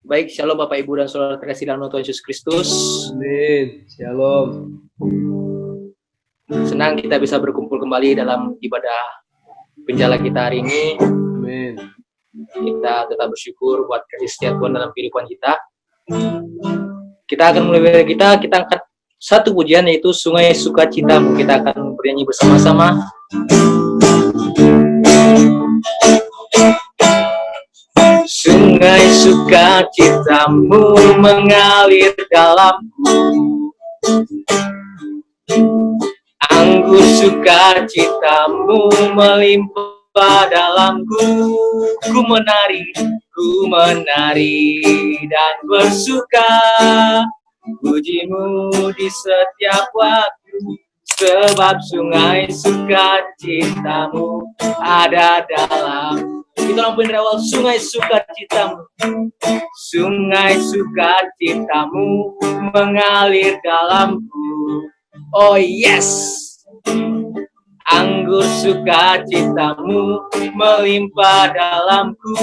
Baik, shalom Bapak Ibu dan Saudara terkasih dalam Tuhan Yesus Kristus. Amin. Shalom. Senang kita bisa berkumpul kembali dalam ibadah penjala kita hari ini. Amin. Kita tetap bersyukur buat kasih setia Tuhan dalam kehidupan kita. Kita akan mulai kita angkat satu pujian, yaitu Sungai Sukacitamu. Kita akan bernyanyi bersama-sama. Sungai sukacitamu mengalir dalamku, anggur sukacitamu melimpah dalamku. Ku menari dan bersuka, pujimu di setiap waktu, sebab sungai sukacitamu ada dalam. Kita lampuin awal sungai sukacitamu. Sungai sukacitamu mengalir dalamku. Oh yes. Anggur sukacitamu melimpah dalamku.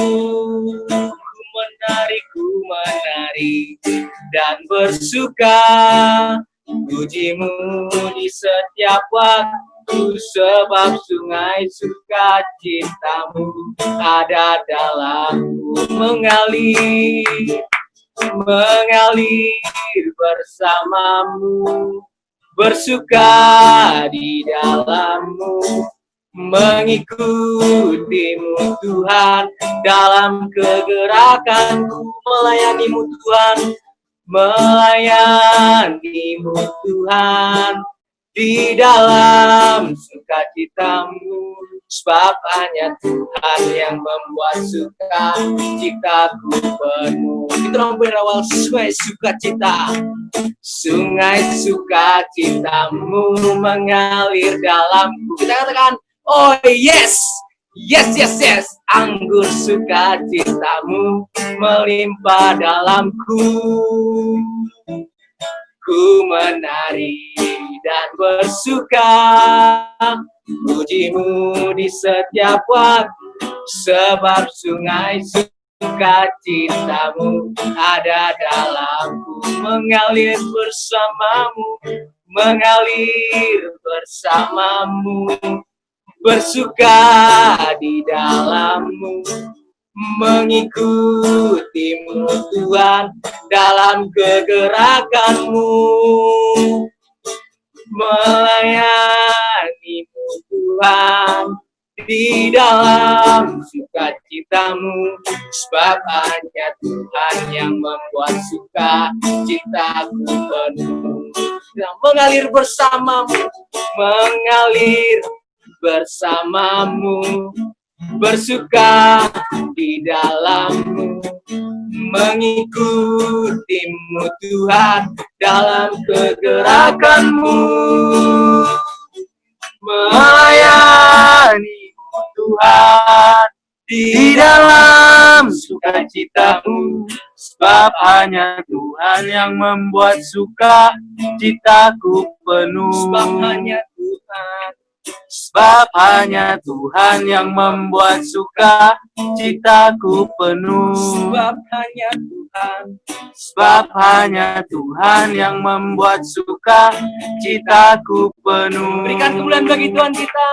Ku menari dan bersuka, pujimu di setiap waktu, sebab sungai sukacitamu ada dalamku. Mengalir bersamamu, bersuka di dalammu, mengikutimu Tuhan dalam kegerakanku, melayanimu Tuhan, melayanimu Tuhan di dalam sukacitamu, sebab hanya Tuhan yang membuat suka citaku penuh. Itu lampuin awal sungai sukacita. Sungai sukacitamu mengalir dalamku. Kita katakan, oh yes, yes, yes, yes. Anggur sukacitamu melimpah dalamku. Ku menari dan bersuka, pujimu di setiap waktu, sebab sungai sukacitamu ada dalamku. Mengalir bersamamu, bersuka di dalammu, mengikutimu Tuhan dalam kegerakanmu, melayanimu Tuhan di dalam sukacitamu, sebab hanya Tuhan yang membuat suka citaku penuh. Mengalir bersamamu, bersuka di dalammu, mengikutimu Tuhan dalam kegerakanmu, melayanimu Tuhan di dalam sukacitamu, sebab hanya Tuhan yang membuat suka citaku penuh. Sebab hanya Tuhan yang membuat suka citaku penuh. Sebab hanya Tuhan yang membuat suka citaku penuh. Berikan kemuliaan bagi Tuhan kita.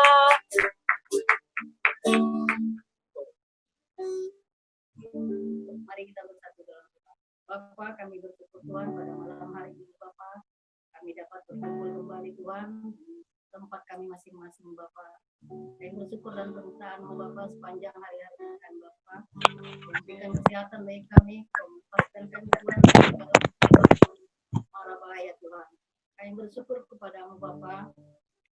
Mari kita bersatu dalam doa. Bapa, kami bersyukur Tuhan pada malam hari ini, Bapa. Kami dapat berkumpul kembali Tuhan di tempat kami masing-masing, Bapa. Kami bersyukur dan berdoa Bapa sepanjang hari-hari ini, Bapa. Berikan kesehatan bagi kami, pastikan kami Tuhan dalam mara bahaya Tuhan. Kami bersyukur kepadamu Bapa.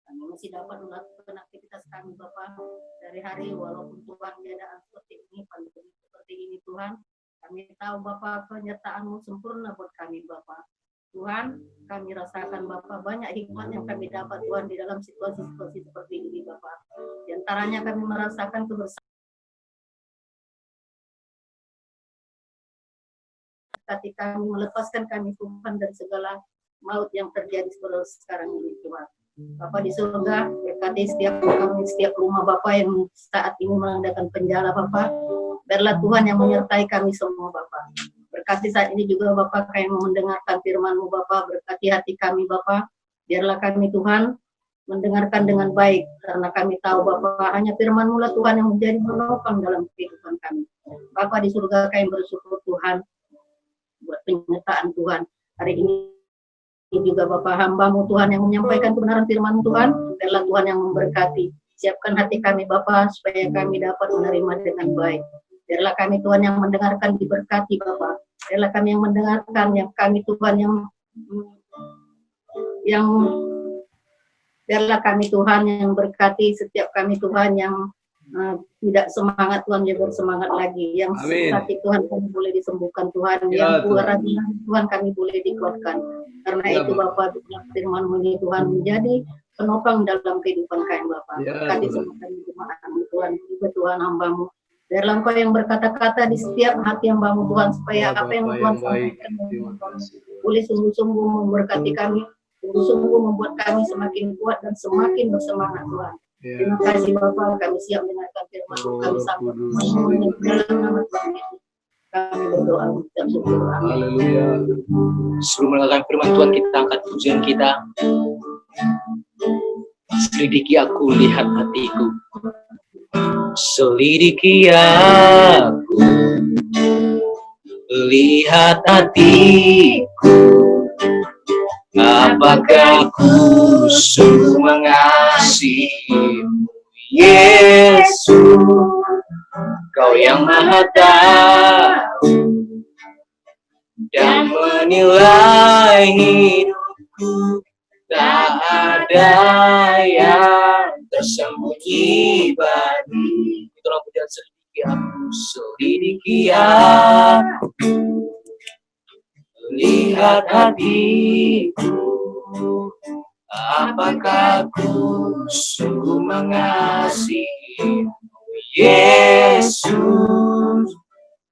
Kami masih dapat melakukan aktivitas kami Bapa dari hari, walaupun Tuhan keadaan seperti ini, pandemi seperti ini Tuhan. Kami tahu Bapa penyertaan-Mu sempurna buat kami Bapa. Tuhan, kami rasakan Bapa banyak hikmat yang kami dapat Tuhan di dalam situasi-situasi seperti ini Bapa. Di antaranya kami merasakan kebersamaan ketika kami melepaskan kami Tuhan dari segala maut yang terjadi sekarang ini Tuhan. Bapa di surga, berkati setiap kami, setiap rumah Bapa yang saat ini mengadakan penjala Bapa. Biarlah Tuhan yang menyertai kami semua Bapa. Berkati saat ini juga Bapa, kami mendengarkan firman-Mu Bapa, berkati hati kami Bapa, biarlah kami Tuhan mendengarkan dengan baik, karena kami tahu Bapa, hanya firman-Mu lah Tuhan yang menjadi penopang dalam kehidupan kami. Bapa di surga, kami bersyukur Tuhan buat penyertaan Tuhan hari ini juga Bapa, hamba-Mu Tuhan yang menyampaikan kebenaran firman Tuhan, biarlah Tuhan yang memberkati. Siapkan hati kami Bapa, supaya kami dapat menerima dengan baik. Biarlah kami Tuhan yang mendengarkan diberkati Bapa. Biarlah kami yang mendengarkan, yang kami Tuhan yang biarlah kami Tuhan yang berkati setiap kami Tuhan yang tidak semangat Tuhan dia bersemangat lagi, yang sakit Tuhan kami boleh disembuhkan Tuhan, yang kurang Tuhan kami boleh dikuatkan. Karena itu Bapak, firman-Mu ini Tuhan menjadi penopang dalam kehidupan kami Bapak. Berkati semua kami jemaat-Mu Tuhan, juga Tuhan hamba-Mu. Biarlah Engkau yang berkata-kata di setiap hati hamba-Mu Tuhan, supaya apa yang Tuhan sampaikan boleh sungguh-sungguh memberkati kami, sungguh-sungguh membuat kami semakin kuat dan semakin bersemangat Tuhan. Terima kasih Bapak, kami siap mendengarkan firman-Mu, kami sambut dalam nama Tuhan Yesus. Kami berdoa mengucap syukur. Haleluya. Sebelum mendengarkan firman Tuhan, kita angkat pujian kita. Selidiki aku, lihat hatiku. Selidiki aku, lihat hatiku. Apakah aku sungguh mengasihimu, Yesus? Kau yang Maha Tahu dan menilai hidupku, tak ada yang tersembunyi bagi. Itulah pujian selidiki aku, selidiki aku, lihat hatiku. Apakah aku sungguh mengasihimu, Yesus?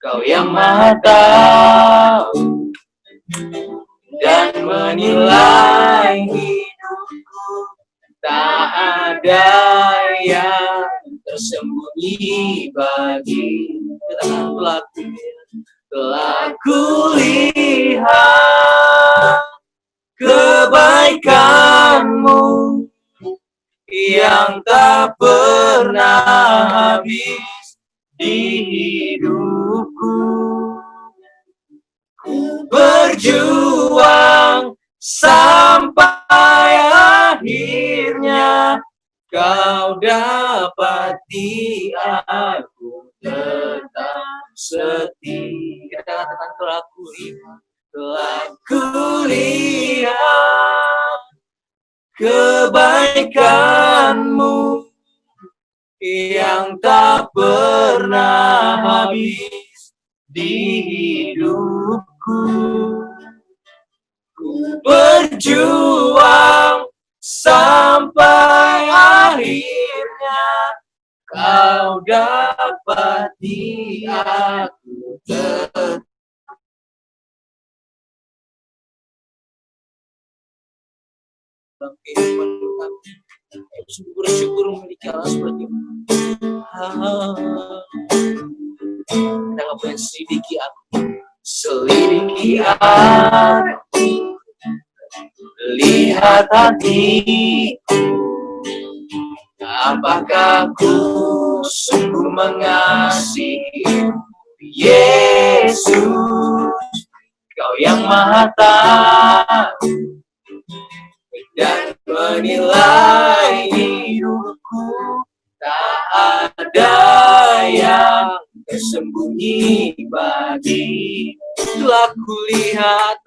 Kau yang Maha Tahu dan menilai hidupku, tak ada yang tersembunyi bagi. Telah kulihat kebaikan-Mu yang tak pernah habis di hidupku. Ku berjuang sampai akhirnya Kau dapati aku tetap setia. Katakan telah kulihat kebaikan-Mu yang tak pernah habis di hidupku. Ku berjuang sampai akhirnya Kau dapati aku tetap. Bersyukur memiliki Allah seperti itu. Kita nggak boleh selidiki aku, lihat hatiku. Apakah aku sungguh mengasihimu, Yesus? Kau yang Maha Tahu dan menilai hidupku, tak ada yang tersembunyi bagi. Telah kulihat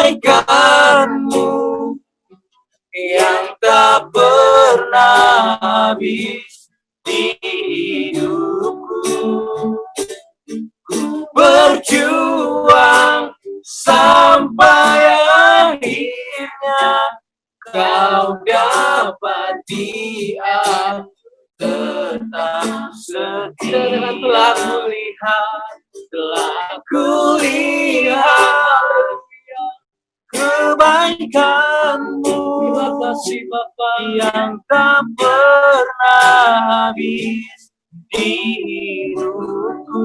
kebaikan-Mu yang tak pernah habis di hidupku. Ku berjuang sampai akhirnya Kau dapati aku tetap setia. Telah kulihat kebaikan-Mu, terima kasih Bapa, yang tak pernah habis di hidupku.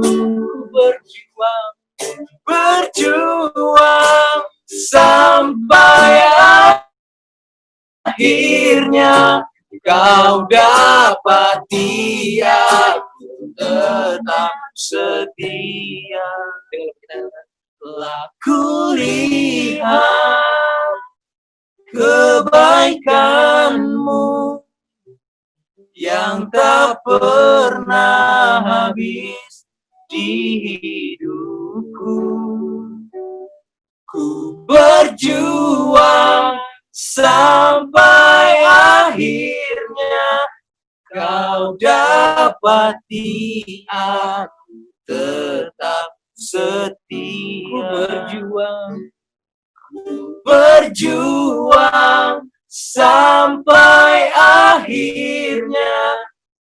Berjuang sampai akhirnya kau dapati aku tetap setia. Telah kulihat kebaikanmu yang tak pernah habis di hidupku. Ku berjuang sampai akhirnya kau dapati aku tetap setia. Berjuang sampai akhirnya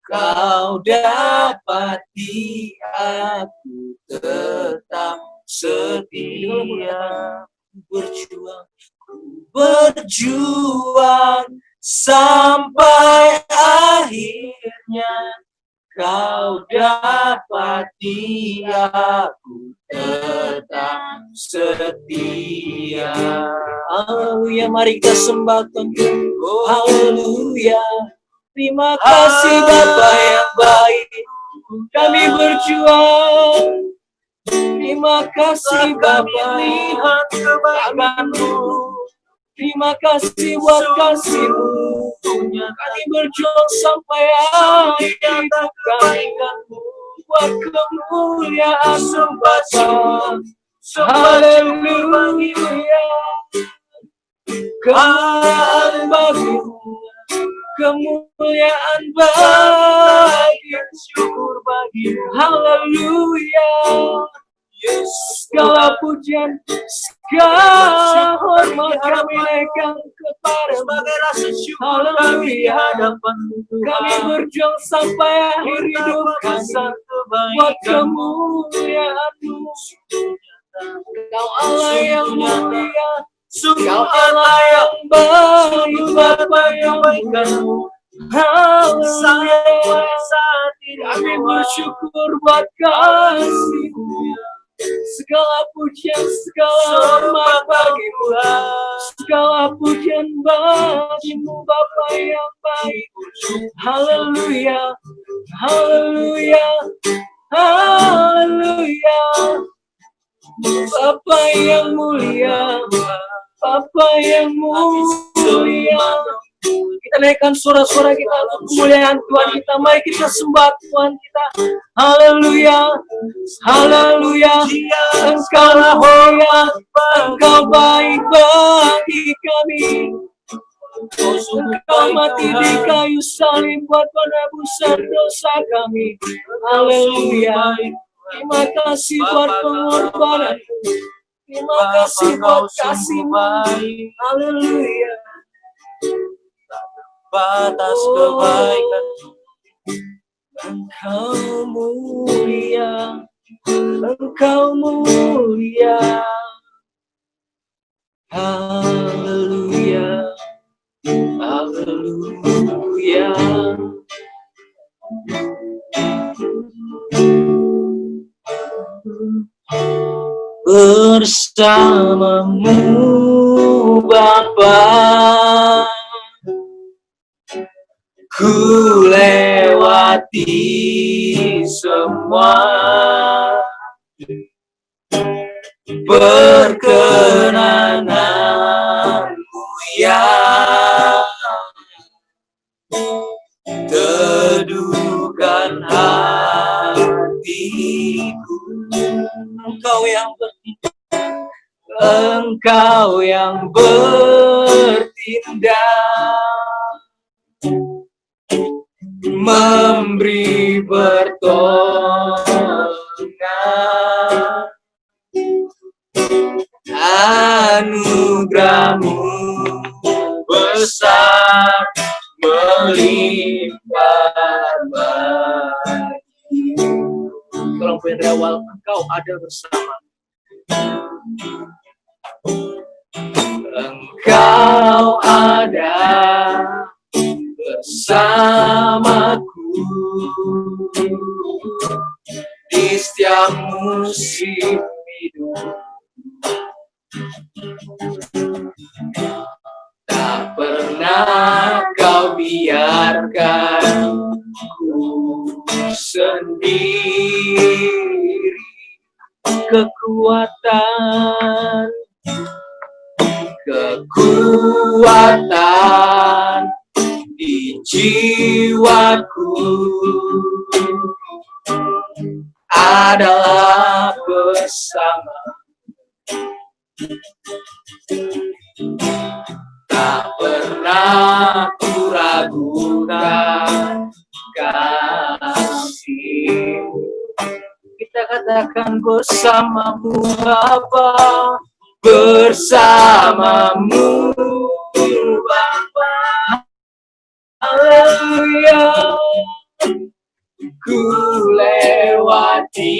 kau dapati aku tetap setia. Berjuang sampai akhirnya kau dapati aku tetap setia. Haleluya, mari kita sembah Tuhan. Haleluya. Terima kasih Bapa yang baik. Kami berjuang. Terima kasih Bapa, lihat kebaikan-Mu. Terima kasih buat kasih-Mu. Kami berjuang sampai akhir kebaikan-Mu. Buat kemuliaan Bapa. Haleluya. Kemuliaan bagi-Mu. Kemuliaan bagi, syukur bagi. Haleluya. Segala pujian, segala hormat kami naikkan kepada-Mu. Haleluya. Kami berjuang sampai akhir hidup kami buat kemuliaan-Mu. Kau Allah yang mulia, Kau Allah yang baik, Bapa yang baik-Mu. Haleluya. Kami bersyukur buat kasih-Mu. Segala pujian, segala hormat bagi-Mu. Segala pujian bagi-Mu, Bapa yang baik. Haleluya. Haleluya. Haleluya. Bapa yang mulia, Bapa yang mulia. Kita naikkan suara-suara kita untuk kemuliaan Tuhan kita. Mari kita sembah Tuhan kita. Haleluya. Haleluya. Engkau mulia, Engkau baik bagi kami. Engkau mati di kayu salib buat penebusan dosa kami. Haleluya. Terima kasih buat pengorbanan-Mu. Terima kasih buat kasih-Mu. Haleluya. Batas kebaikan, Engkau mulia, Engkau mulia. Haleluya. Haleluya. Bersama-Mu Bapa, ku lewati semua. Perkenanan-Mu ya teduhkan hatiku. Engkau yang bertindak, Engkau yang bertindak, memberi pertolongan. Anugerah-Mu besar melimpah bagi. Tolong punya dari awal, Engkau ada bersama. Engkau ada bersamaku. di setiap musim hidup. Tak pernah kau biarkan ku sendiri. Kekuatan di jiwaku adalah bersama. Tak pernah ku ragukan kasih-Mu. Kita katakan bersamamu Bapa, bersamamu Bapa. Haleluya. Ku lewati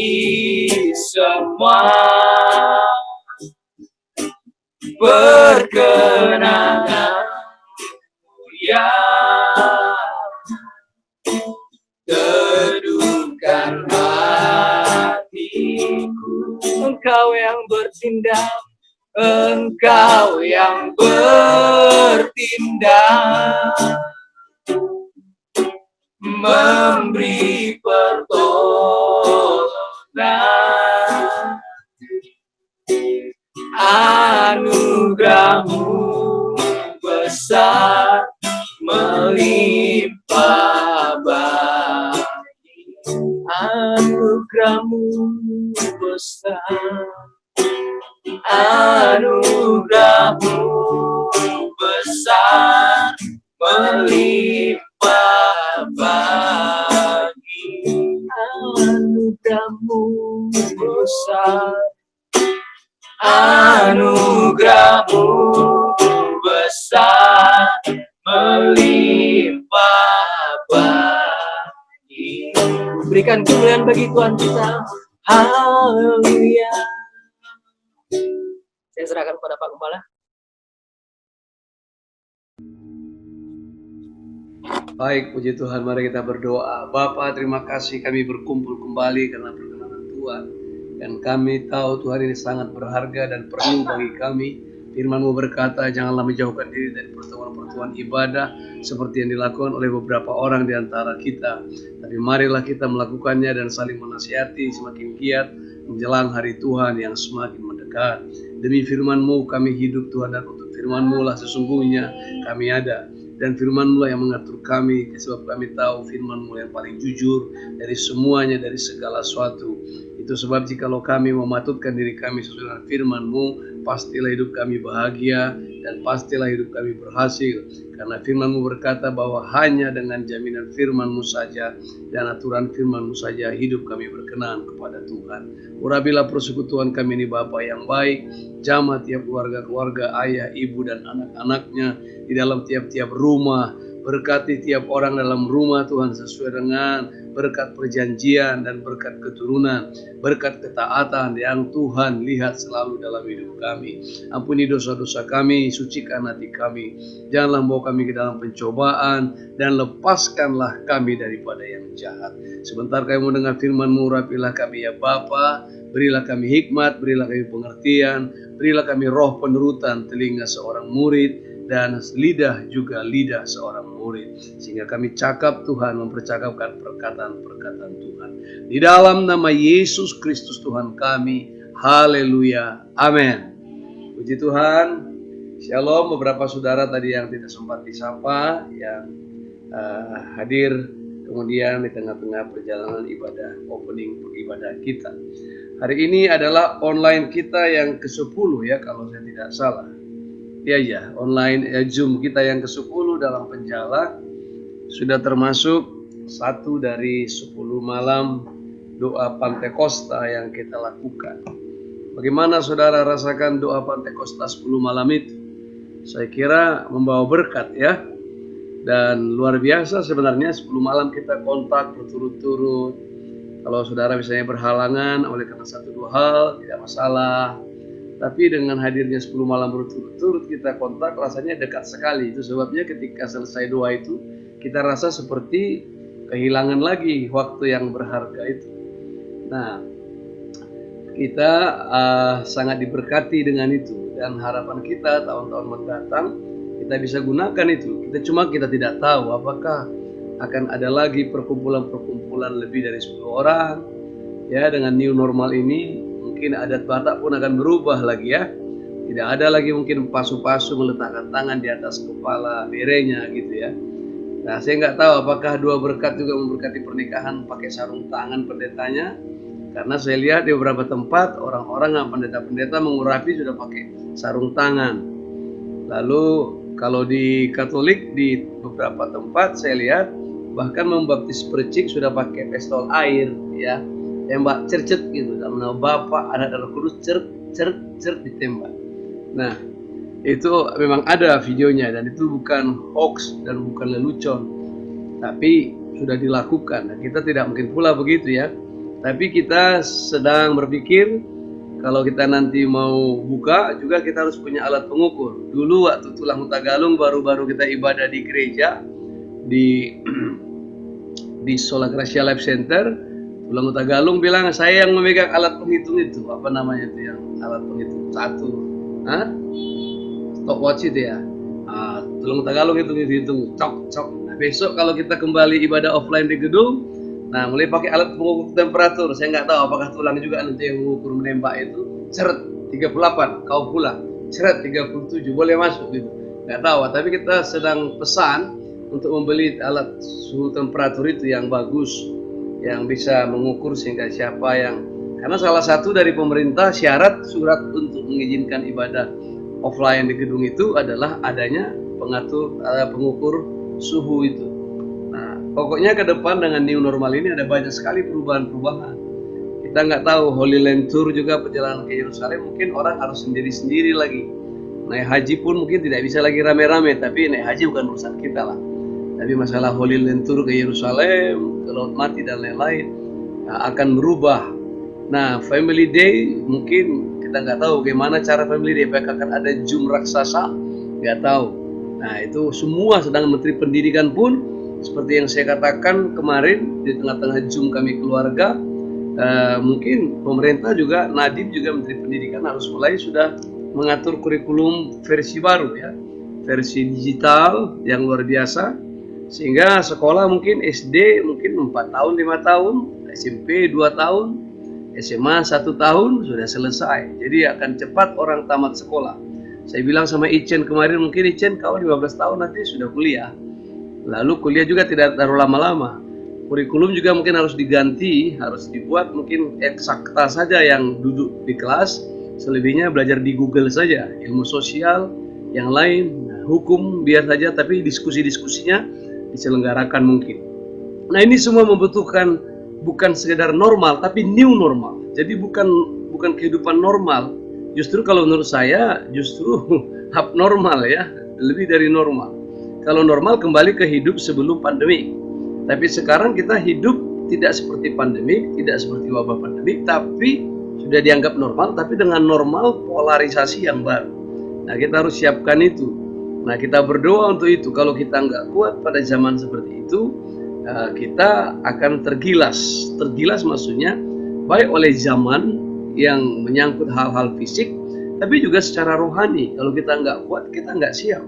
semua perkenangan yang teduhkan hatiku. Engkau yang bertindak, Engkau yang bertindak, memberi pertolongan. Anugerah-Mu besar melimpah bagi. Anugerah-Mu besar, anugerah-Mu besar melimpah bagi. Anugerah-Mu besar, anugerah-Mu besar melimpah bagi. Berikan kemuliaan bagi Tuhan kita. Haleluya. Saya serahkan kepada Pak Gembala. Baik, puji Tuhan, mari kita berdoa. Bapa, terima kasih kami berkumpul kembali karena perkenan Tuhan. Dan kami tahu Tuhan ini sangat berharga dan perlu bagi kami. Firman-Mu berkata, janganlah menjauhkan diri dari pertemuan-pertemuan ibadah seperti yang dilakukan oleh beberapa orang di antara kita. Tapi marilah kita melakukannya dan saling menasihati semakin giat menjelang hari Tuhan yang semakin mendekat. Demi firman-Mu kami hidup Tuhan, dan untuk firman-Mu lah sesungguhnya kami ada. Dan firman-Mu lah yang mengatur kami, sebab kami tahu firman-Mu yang paling jujur dari semuanya, dari segala sesuatu. Itu sebab jikalau kami mematutkan diri kami sesuai dengan firman-Mu, pastilah hidup kami bahagia dan pastilah hidup kami berhasil. Karena firman-Mu berkata bahwa hanya dengan jaminan firman-Mu saja dan aturan firman-Mu saja hidup kami berkenan kepada Tuhan. Urapilah persekutuan kami ini Bapa yang baik, jamah tiap keluarga-keluarga, ayah, ibu dan anak-anaknya di dalam tiap-tiap rumah. Berkati tiap orang dalam rumah Tuhan sesuai dengan berkat perjanjian dan berkat keturunan, berkat ketaatan yang Tuhan lihat selalu dalam hidup kami. Ampuni dosa-dosa kami, sucikan hati kami. Janganlah bawa kami ke dalam pencobaan dan lepaskanlah kami daripada yang jahat. Sebentar kami mendengar firman-Mu, rapilah kami ya Bapa. Berilah kami hikmat, berilah kami pengertian, berilah kami roh penurutan, telinga seorang murid, dan lidah juga lidah seorang murid. Sehingga kami cakap Tuhan, mempercakapkan perkataan-perkataan Tuhan. Di dalam nama Yesus Kristus Tuhan kami. Haleluya. Amin. Puji Tuhan. Shalom. Beberapa saudara tadi yang tidak sempat disapa, yang hadir kemudian di tengah-tengah perjalanan ibadah, opening ibadah kita. Hari ini adalah online kita yang ke-10 ya, kalau saya tidak salah. Ya, online Zoom kita yang ke-10 dalam penjala. Sudah termasuk satu dari 10 malam doa Pantekosta yang kita lakukan. Bagaimana saudara rasakan doa Pantekosta 10 malam itu? Saya kira membawa berkat ya. Dan luar biasa sebenarnya 10 malam kita kontak berturut-turut. Kalau saudara misalnya berhalangan oleh karena satu dua hal, tidak masalah. Tapi dengan hadirnya 10 malam berturut-turut kita kontak, rasanya dekat sekali. Itu sebabnya ketika selesai doa itu, kita rasa seperti kehilangan lagi waktu yang berharga itu. Nah, kita sangat diberkati dengan itu, dan harapan kita tahun-tahun mendatang kita bisa gunakan itu. Kita tidak tahu apakah akan ada lagi perkumpulan-perkumpulan lebih dari 10 orang. Ya, dengan new normal ini mungkin adat Batak pun akan berubah lagi ya. Tidak ada lagi mungkin pasu-pasu meletakkan tangan di atas kepala berenya gitu ya. Nah, saya nggak tahu apakah dua berkat juga memberkati pernikahan pakai sarung tangan pendetanya. Karena saya lihat di beberapa tempat orang-orang pendeta-pendeta mengurapi sudah pakai sarung tangan. Lalu kalau di Katolik di beberapa tempat saya lihat bahkan membaptis percik sudah pakai pistol air ya. Tembak cercet gitu, dalam nama Bapa, Anak dan Roh Kudus, cercet ditembak. Nah, itu memang ada videonya, dan itu bukan hoax dan bukan lelucon, tapi sudah dilakukan. Nah, kita tidak mungkin pula begitu ya, tapi kita sedang berpikir kalau kita nanti mau buka juga kita harus punya alat pengukur. Dulu waktu Tulang Tagalung baru-baru kita ibadah di gereja di Sola Gracia Life Center, Tulang Tagalung bilang, saya yang memegang alat penghitung itu, apa namanya itu yang alat penghitung satu, stopwatch itu ya. Tulang Tagalung hitung, cok. Nah, besok kalau kita kembali ibadah offline di gedung, nah mulai pakai alat pengukur temperatur. Saya nggak tahu apakah Tulang juga nanti yang mengukur menembak itu, ceret 38, kau pula, ceret 37, boleh masuk gitu. Nggak tahu, tapi kita sedang pesan untuk membeli alat suhu temperatur itu yang bagus, yang bisa mengukur sehingga siapa yang, karena salah satu dari pemerintah syarat surat untuk mengizinkan ibadah offline di gedung itu adalah adanya pengukur suhu itu. Nah, pokoknya ke depan dengan new normal ini ada banyak sekali perubahan-perubahan. Kita nggak tahu, Holy Land Tour juga perjalanan ke Yerusalem mungkin orang harus sendiri-sendiri lagi. Naik haji pun mungkin tidak bisa lagi rame-rame, tapi naik haji bukan urusan kita lah. Tapi masalah Holy Land Tour ke Yerusalem, ke Laut Mati dan lain-lain akan berubah. Nah, Family Day mungkin kita nggak tahu bagaimana cara Family Day, apakah akan ada Zoom raksasa, nggak tahu. Nah, itu semua sedang Menteri Pendidikan pun seperti yang saya katakan kemarin di tengah-tengah Zoom kami keluarga, mungkin pemerintah juga, Nadiem juga Menteri Pendidikan harus mulai sudah mengatur kurikulum versi baru ya, versi digital yang luar biasa. Sehingga sekolah mungkin SD mungkin 4 tahun, 5 tahun, SMP 2 tahun, SMA 1 tahun sudah selesai. Jadi akan cepat orang tamat sekolah. Saya bilang sama Ichen kemarin, mungkin Ichen kau 15 tahun nanti sudah kuliah. Lalu kuliah juga tidak terlalu lama-lama. Kurikulum juga mungkin harus diganti, harus dibuat mungkin eksakta saja yang duduk di kelas, selebihnya belajar di Google saja, ilmu sosial, yang lain, hukum biar saja, tapi diskusi-diskusinya diselenggarakan mungkin. Nah, ini semua membutuhkan bukan sekedar normal, tapi new normal. Jadi bukan kehidupan normal. Justru kalau menurut saya justru abnormal ya, lebih dari normal. Kalau normal kembali ke hidup sebelum pandemi. Tapi sekarang kita hidup tidak seperti pandemi, tidak seperti wabah pandemi, tapi sudah dianggap normal, tapi dengan normal polarisasi yang baru. Nah, kita harus siapkan itu. Nah, kita berdoa untuk itu. Kalau kita nggak kuat pada zaman seperti itu, kita akan tergilas. Tergilas maksudnya baik oleh zaman yang menyangkut hal-hal fisik, tapi juga secara rohani. Kalau kita nggak kuat, kita nggak siap.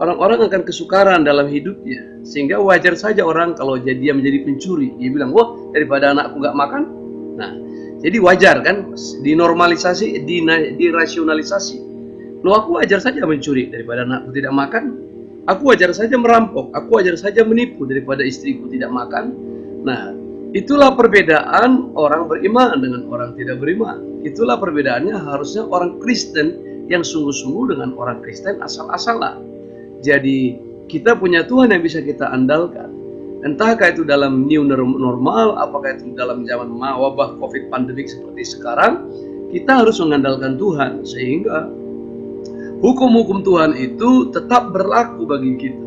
Orang-orang akan kesukaran dalam hidupnya. Sehingga wajar saja orang kalau dia menjadi pencuri. Dia bilang, wah daripada anakku nggak makan. Nah, jadi wajar kan, dinormalisasi, dirasionalisasi. Loh, aku wajar saja mencuri daripada anakku tidak makan. Aku wajar saja merampok. Aku wajar saja menipu daripada istriku tidak makan. Nah, itulah perbedaan orang beriman dengan orang tidak beriman. Itulah perbedaannya harusnya orang Kristen yang sungguh-sungguh dengan orang Kristen asal-asalan. Jadi, kita punya Tuhan yang bisa kita andalkan. Entahkah itu dalam new normal, apakah itu dalam zaman wabah COVID pandemik seperti sekarang, kita harus mengandalkan Tuhan sehingga hukum-hukum Tuhan itu tetap berlaku bagi kita.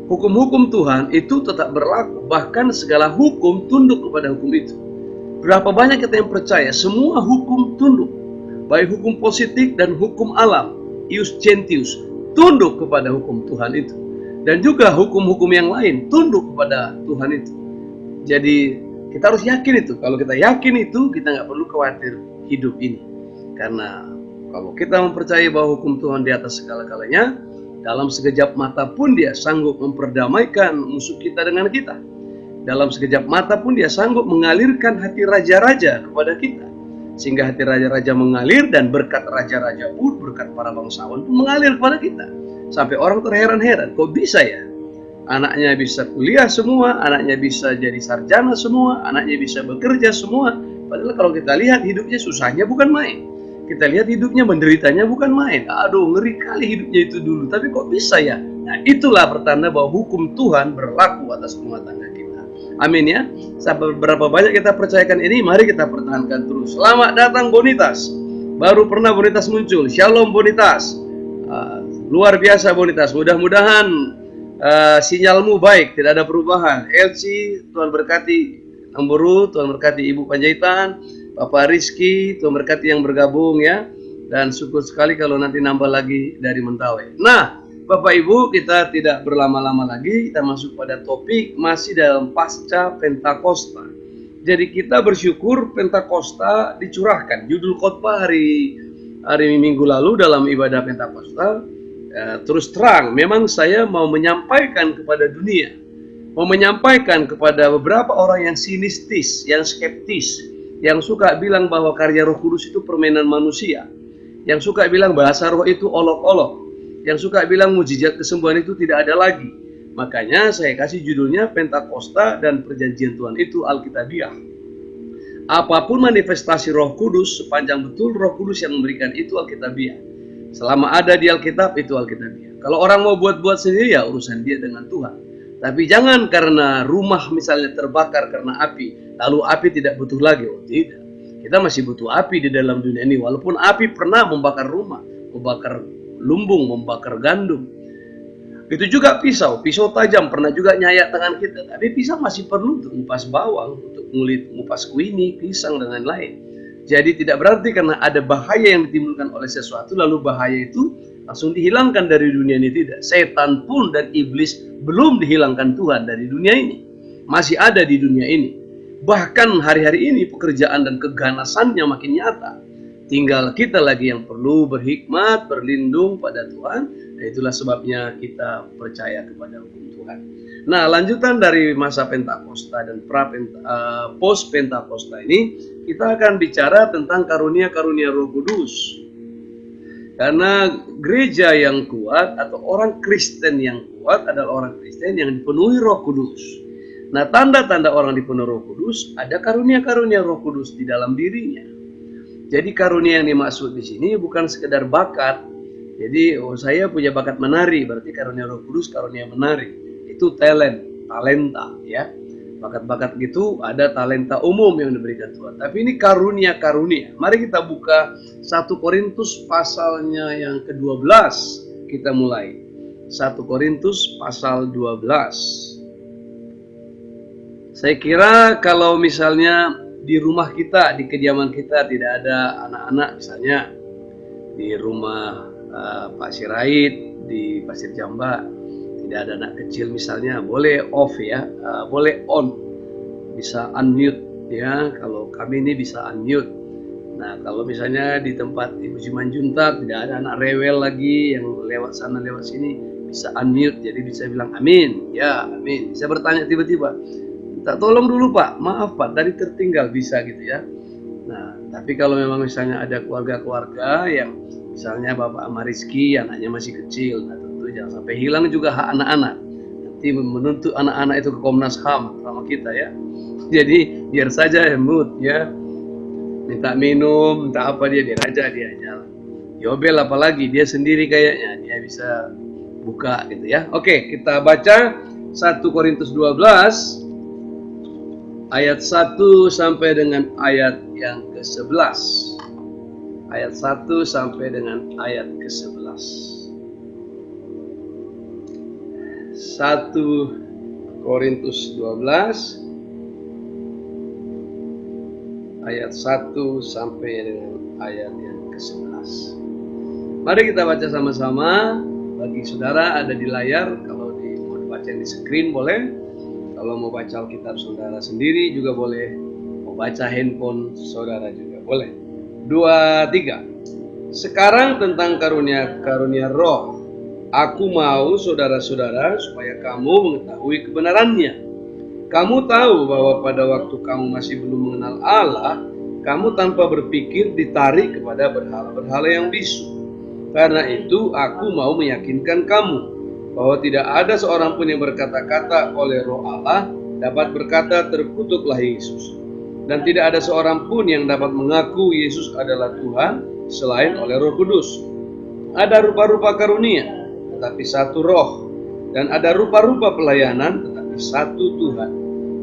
Hukum-hukum Tuhan itu tetap berlaku, bahkan segala hukum tunduk kepada hukum itu. Berapa banyak kita yang percaya semua hukum tunduk, baik hukum positif dan hukum alam, ius gentius, tunduk kepada hukum Tuhan itu. Dan juga hukum-hukum yang lain tunduk kepada Tuhan itu. Jadi kita harus yakin itu. Kalau kita yakin itu, kita nggak perlu khawatir hidup ini. Karena kalau kita mempercayai bahwa hukum Tuhan di atas segala-galanya, dalam sekejap mata pun Dia sanggup memperdamaikan musuh kita dengan kita. Dalam sekejap mata pun Dia sanggup mengalirkan hati raja-raja kepada kita. Sehingga hati raja-raja mengalir, dan berkat raja-raja pun, berkat para bangsawan pun mengalir kepada kita. Sampai orang terheran-heran, kok bisa ya? Anaknya bisa kuliah semua, anaknya bisa jadi sarjana semua, anaknya bisa bekerja semua. Padahal kalau kita lihat hidupnya susahnya bukan main. Kita lihat hidupnya menderitanya bukan main. Aduh, ngeri kali hidupnya itu dulu. Tapi kok bisa ya? Nah, itulah pertanda bahwa hukum Tuhan berlaku atas rumah tangga kita. Amin ya. Sampai berapa banyak kita percayakan ini, mari kita pertahankan terus. Selamat datang Bonitas. Baru pernah Bonitas muncul. Shalom Bonitas. Luar biasa Bonitas. Mudah-mudahan sinyalmu baik, tidak ada perubahan. Elsie, Tuhan berkati. Amburu, Tuhan berkati Ibu Panjaitan, Bapak Rizky, Tuhan berkati yang bergabung ya. Dan syukur sekali kalau nanti nambah lagi dari Mentawai. Nah, Bapak Ibu, kita tidak berlama-lama lagi, kita masuk pada topik masih dalam pasca Pentakosta. Jadi kita bersyukur Pentakosta dicurahkan. Judul khotbah hari Minggu lalu dalam ibadah Pentakosta, terus terang, memang saya mau menyampaikan kepada dunia, mau menyampaikan kepada beberapa orang yang sinistis, yang skeptis, yang suka bilang bahwa karya Roh Kudus itu permainan manusia, yang suka bilang bahasa roh itu olok-olok, yang suka bilang mujizat kesembuhan itu tidak ada lagi. Makanya saya kasih judulnya Pentakosta dan Perjanjian Tuhan itu Alkitabiah. Apapun manifestasi Roh Kudus, sepanjang betul Roh Kudus yang memberikan itu Alkitabiah. Selama ada di Alkitab itu Alkitabiah. Kalau orang mau buat-buat sendiri ya urusan dia dengan Tuhan. Tapi jangan karena rumah misalnya terbakar karena api, lalu api tidak butuh lagi. Oh tidak, kita masih butuh api di dalam dunia ini. Walaupun api pernah membakar rumah, membakar lumbung, membakar gandum. Itu juga pisau tajam pernah juga nyayat tangan kita. Tapi pisau masih perlu untuk ngupas bawang, untuk ngupas kuini, pisang dan lain-lain. Jadi tidak berarti karena ada bahaya yang ditimbulkan oleh sesuatu, lalu bahaya itu langsung dihilangkan dari dunia ini. Tidak. Setan pun dan iblis belum dihilangkan Tuhan dari dunia ini. Masih ada di dunia ini. Bahkan hari-hari ini pekerjaan dan keganasannya makin nyata. Tinggal kita lagi yang perlu berhikmat, berlindung pada Tuhan. Dan itulah sebabnya kita percaya kepada hukum Tuhan. Nah, lanjutan dari masa Pentakosta dan post Pentakosta ini, kita akan bicara tentang karunia-karunia Roh Kudus. Karena gereja yang kuat atau orang Kristen yang kuat adalah orang Kristen yang dipenuhi Roh Kudus. Nah, tanda-tanda orang dipenuhi Roh Kudus, ada karunia-karunia Roh Kudus di dalam dirinya. Jadi karunia yang dimaksud di sini bukan sekedar bakat. Jadi saya punya bakat menari, berarti karunia Roh Kudus karunia menari. Itu talenta ya. Bakat-bakat gitu ada talenta umum yang diberikan Tuhan. Tapi ini karunia-karunia. Mari kita buka 1 Korintus pasalnya yang ke-12. Kita mulai. 1 Korintus pasal 12. Saya kira kalau misalnya di rumah kita, di kediaman kita tidak ada anak-anak misalnya. Di rumah Pak Sirait, di Pasir Jamba, tidak ada anak kecil misalnya, boleh off ya, boleh on, bisa unmute ya. Kalau kami ini bisa unmute. Nah, kalau misalnya di tempat Ibu Simanjuntak tidak ada anak rewel lagi yang lewat sana lewat sini, bisa unmute, jadi bisa bilang amin, ya amin. Bisa bertanya tiba-tiba, minta tolong dulu Pak, maaf Pak, tadi tertinggal, bisa gitu ya. Nah, tapi kalau memang misalnya ada keluarga-keluarga yang misalnya Bapak Mariski anaknya masih kecil, nah jangan sampai hilang juga hak anak-anak. Nanti menuntut anak-anak itu ke Komnas HAM sama kita ya. Jadi biar saja mood ya. Minta minum, minta apa dia aja dia jalan. Yobel apalagi dia sendiri kayaknya dia bisa buka gitu ya. Oke, kita baca 1 Korintus 12 ayat 1 sampai dengan ayat yang ke-11. Ayat 1 sampai dengan ayat ke-11. 1 Korintus 12 ayat 1 sampai dengan ayat yang ke-11. Mari kita baca sama-sama. Bagi saudara ada di layar, kalau mau dibaca di screen boleh. Kalau mau baca Alkitab saudara sendiri juga boleh, mau baca handphone saudara juga boleh. 2, 3. Sekarang tentang karunia roh. Aku mau saudara-saudara supaya kamu mengetahui kebenarannya. Kamu tahu bahwa pada waktu kamu masih belum mengenal Allah, kamu tanpa berpikir ditarik kepada berhala-berhala yang bisu. Karena itu aku mau meyakinkan kamu bahwa tidak ada seorang pun yang berkata-kata oleh Roh Allah dapat berkata terkutuklah Yesus. Dan tidak ada seorang pun yang dapat mengaku Yesus adalah Tuhan selain oleh Roh Kudus. Ada rupa-rupa karunia, tetapi satu Roh. Dan ada rupa-rupa pelayanan, tetapi satu Tuhan.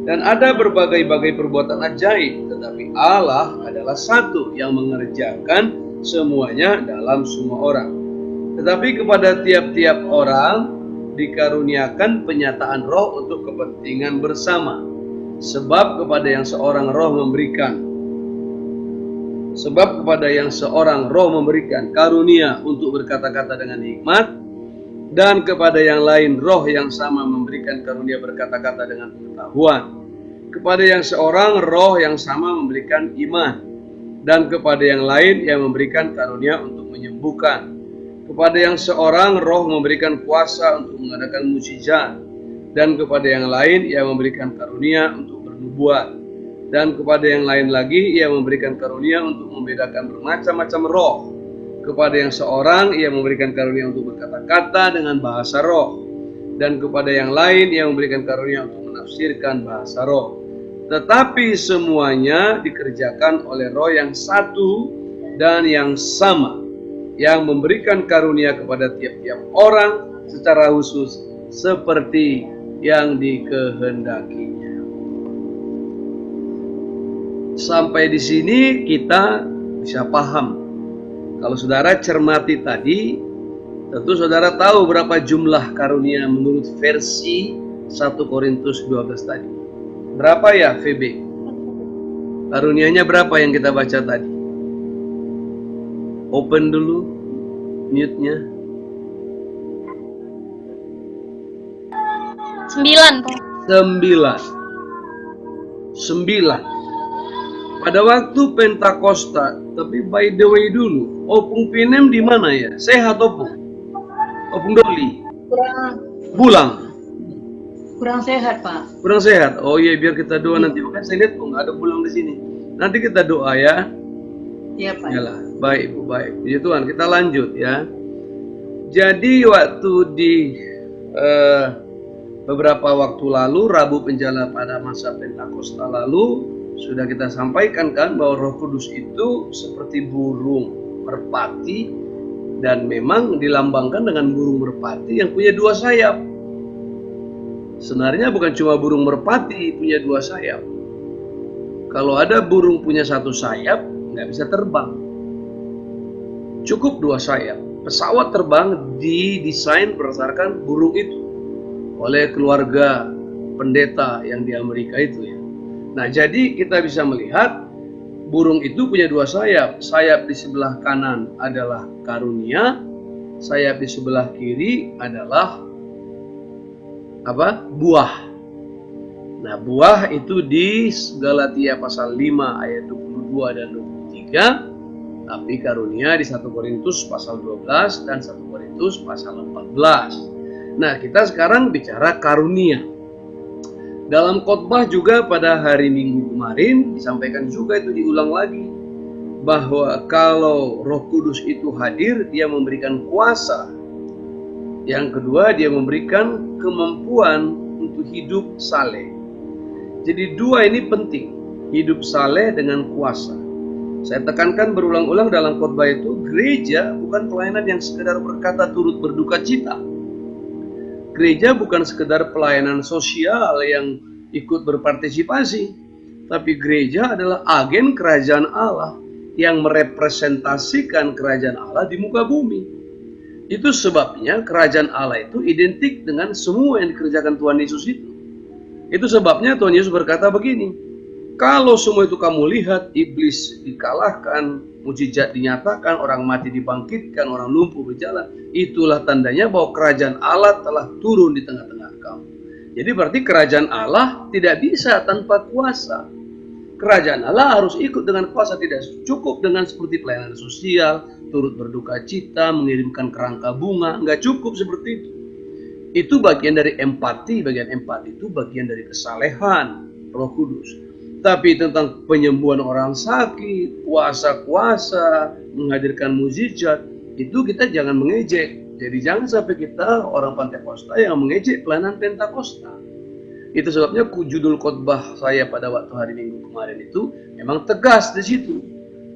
Dan ada berbagai-bagai perbuatan ajaib, tetapi Allah adalah satu yang mengerjakan semuanya dalam semua orang. Tetapi kepada tiap-tiap orang dikaruniakan penyataan roh untuk kepentingan bersama. Sebab kepada yang seorang roh memberikan karunia untuk berkata-kata dengan hikmat, dan kepada yang lain roh yang sama memberikan karunia berkata-kata dengan pengetahuan. Kepada yang seorang roh yang sama memberikan iman, dan kepada yang lain yang memberikan karunia untuk menyembuhkan. Kepada yang seorang roh memberikan kuasa untuk mengadakan mukjizat, dan kepada yang lain ia memberikan karunia untuk bernubuat, dan kepada yang lain lagi ia memberikan karunia untuk membedakan bermacam-macam roh. Kepada yang seorang ia memberikan karunia untuk berkata-kata dengan bahasa roh, dan kepada yang lain ia memberikan karunia untuk menafsirkan bahasa roh. Tetapi semuanya dikerjakan oleh Roh yang satu dan yang sama, yang memberikan karunia kepada tiap-tiap orang secara khusus seperti yang dikehendakinya. Sampai di sini kita bisa paham. Kalau saudara cermati tadi, tentu saudara tahu berapa jumlah karunia menurut versi 1 Korintus 12 tadi. Berapa ya VB? Karunianya berapa yang kita baca tadi? Open dulu mute-nya. 9, Pak. 9. Pada waktu Pentakosta, tapi by the way dulu, Opung Pinem di mana ya? Sehat Opung? Opung Doli? Bulang? Kurang sehat, Pak. Kurang sehat? Oh iya, biar kita doa nanti. Makanya saya lihat nggak ada Bulang di sini. Nanti kita doa ya. Iya, Pak. Yalah, baik Bu, baik. Puji Tuhan, kita lanjut ya. Jadi waktu di beberapa waktu lalu, Rabu Penjala pada masa Pentakosta lalu, sudah kita sampaikan kan bahwa Roh Kudus itu seperti burung merpati, dan memang dilambangkan dengan burung merpati yang punya 2 sayap. Sebenarnya bukan cuma burung merpati punya 2 sayap. Kalau ada burung punya 1 sayap, nggak bisa terbang. Cukup 2 sayap. Pesawat terbang didesain berdasarkan burung itu oleh keluarga pendeta yang di Amerika itu ya. Nah, jadi kita bisa melihat burung itu punya 2 sayap. Sayap di sebelah kanan adalah karunia, sayap di sebelah kiri adalah apa? Buah. Nah, buah itu di Galatia pasal 5 ayat 22 dan 23, tapi karunia di 1 Korintus pasal 12 dan 1 Korintus pasal 14. Nah, kita sekarang bicara karunia. Dalam khotbah juga pada hari Minggu kemarin disampaikan juga, itu diulang lagi, bahwa kalau Roh Kudus itu hadir, dia memberikan kuasa. Yang kedua, dia memberikan kemampuan untuk hidup saleh. Jadi 2 ini penting, hidup saleh dengan kuasa. Saya tekankan berulang-ulang dalam khotbah itu, gereja bukan pelayanan yang sekedar berkata turut berduka cita. Gereja bukan sekedar pelayanan sosial yang ikut berpartisipasi, tapi gereja adalah agen kerajaan Allah yang merepresentasikan kerajaan Allah di muka bumi. Itu sebabnya kerajaan Allah itu identik dengan semua yang dikerjakan Tuhan Yesus itu. Itu sebabnya Tuhan Yesus berkata begini, kalau semua itu kamu lihat, iblis dikalahkan, mukjizat dinyatakan, orang mati dibangkitkan, orang lumpuh berjalan, itulah tandanya bahwa kerajaan Allah telah turun di tengah-tengah kamu. Jadi berarti kerajaan Allah tidak bisa tanpa kuasa. Kerajaan Allah harus ikut dengan kuasa, tidak cukup dengan seperti pelayanan sosial, turut berduka cita, mengirimkan kerangka bunga, nggak cukup seperti itu. Itu bagian dari empati, bagian empati itu bagian dari kesalehan Roh Kudus. Tapi tentang penyembuhan orang sakit, kuasa-kuasa, menghadirkan mukjizat, itu kita jangan mengejek. Jadi jangan sampai kita orang Pentakosta yang mengejek pelayanan Pentakosta. Itu sebabnya judul khotbah saya pada waktu hari Minggu kemarin itu memang tegas di situ.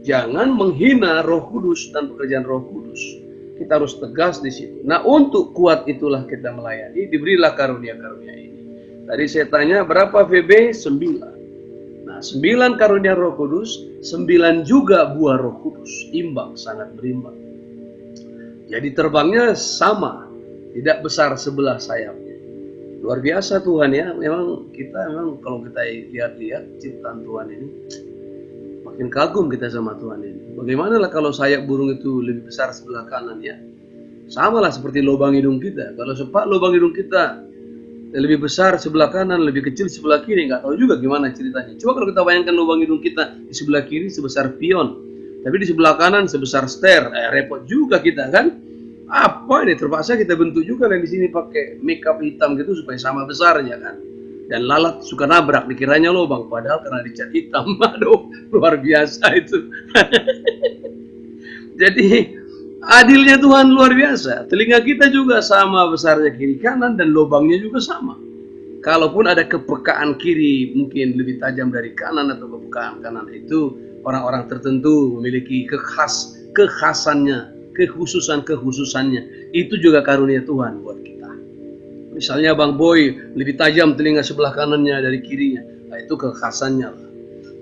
Jangan menghina Roh Kudus dan pekerjaan Roh Kudus. Kita harus tegas di situ. Nah, untuk kuat itulah kita melayani, diberilah karunia-karunia ini. Tadi saya tanya berapa VB? 9. Nah, 9 karunia Roh Kudus, 9 juga buah Roh Kudus. Imbang, sangat berimbang. Jadi terbangnya sama, tidak besar sebelah sayapnya. Luar biasa Tuhan ya, memang kita kalau kita lihat-lihat ciptaan Tuhan ini, makin kagum kita sama Tuhan ini. Bagaimana lah kalau sayap burung itu lebih besar sebelah kanan ya? Sama lah seperti lubang hidung kita. Kalau sepak lubang hidung kita lebih besar sebelah kanan, lebih kecil sebelah kiri, nggak tahu juga gimana ceritanya. Coba kalau kita bayangkan lubang hidung kita di sebelah kiri sebesar pion, tapi di sebelah kanan sebesar ster, repot juga kita kan? Apa ini, terpaksa kita bentuk juga yang di sini pakai makeup hitam gitu supaya sama besarnya kan. Dan lalat suka nabrak, dikiranya lubang padahal karena dicat hitam. Aduh, luar biasa itu. Jadi adilnya Tuhan luar biasa. Telinga kita juga sama besarnya kiri kanan dan lubangnya juga sama. Kalaupun ada kepekaan kiri mungkin lebih tajam dari kanan atau kepekaan kanan, itu orang-orang tertentu memiliki kekhasannya, kekhususannya. Itu juga karunia Tuhan buat kita. Misalnya Bang Boy lebih tajam telinga sebelah kanannya dari kirinya, nah, itu kekhasannya lah,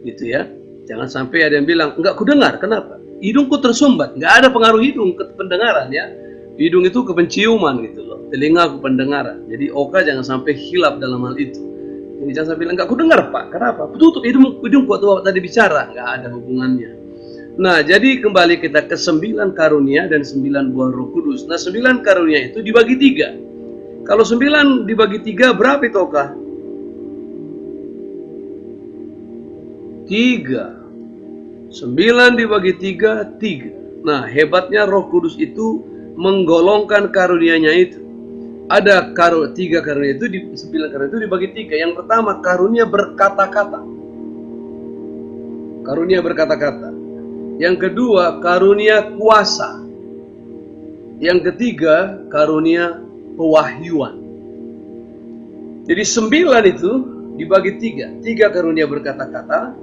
gitu ya. Jangan sampai ada yang bilang enggak kudengar, kenapa? Hidungku tersumbat, nggak ada pengaruh hidung ke pendengaran ya. Hidung itu ke penciuman gitu loh, telinga ke pendengaran. Jadi Oka jangan sampai hilap dalam hal itu. Jadi jangan sampai bilang enggak kudengar Pak, kenapa? Tutup hidungku waktu tadi bicara, nggak ada hubungannya. Nah, jadi kembali kita ke 9 karunia dan 9 buah Roh Kudus. Nah, 9 karunia itu dibagi 3. Kalau 9 dibagi 3 berapa itu, Kak? 3. 9 dibagi 3, 3. Nah, hebatnya Roh Kudus itu menggolongkan karunia-Nya itu. Ada 3 karunia itu, 9 karunia itu dibagi 3. Yang pertama, karunia berkata-kata. Karunia berkata-kata. Yang kedua, karunia kuasa. Yang ketiga, karunia pewahyuan. Jadi 9 itu dibagi 3. 3 karunia berkata-kata,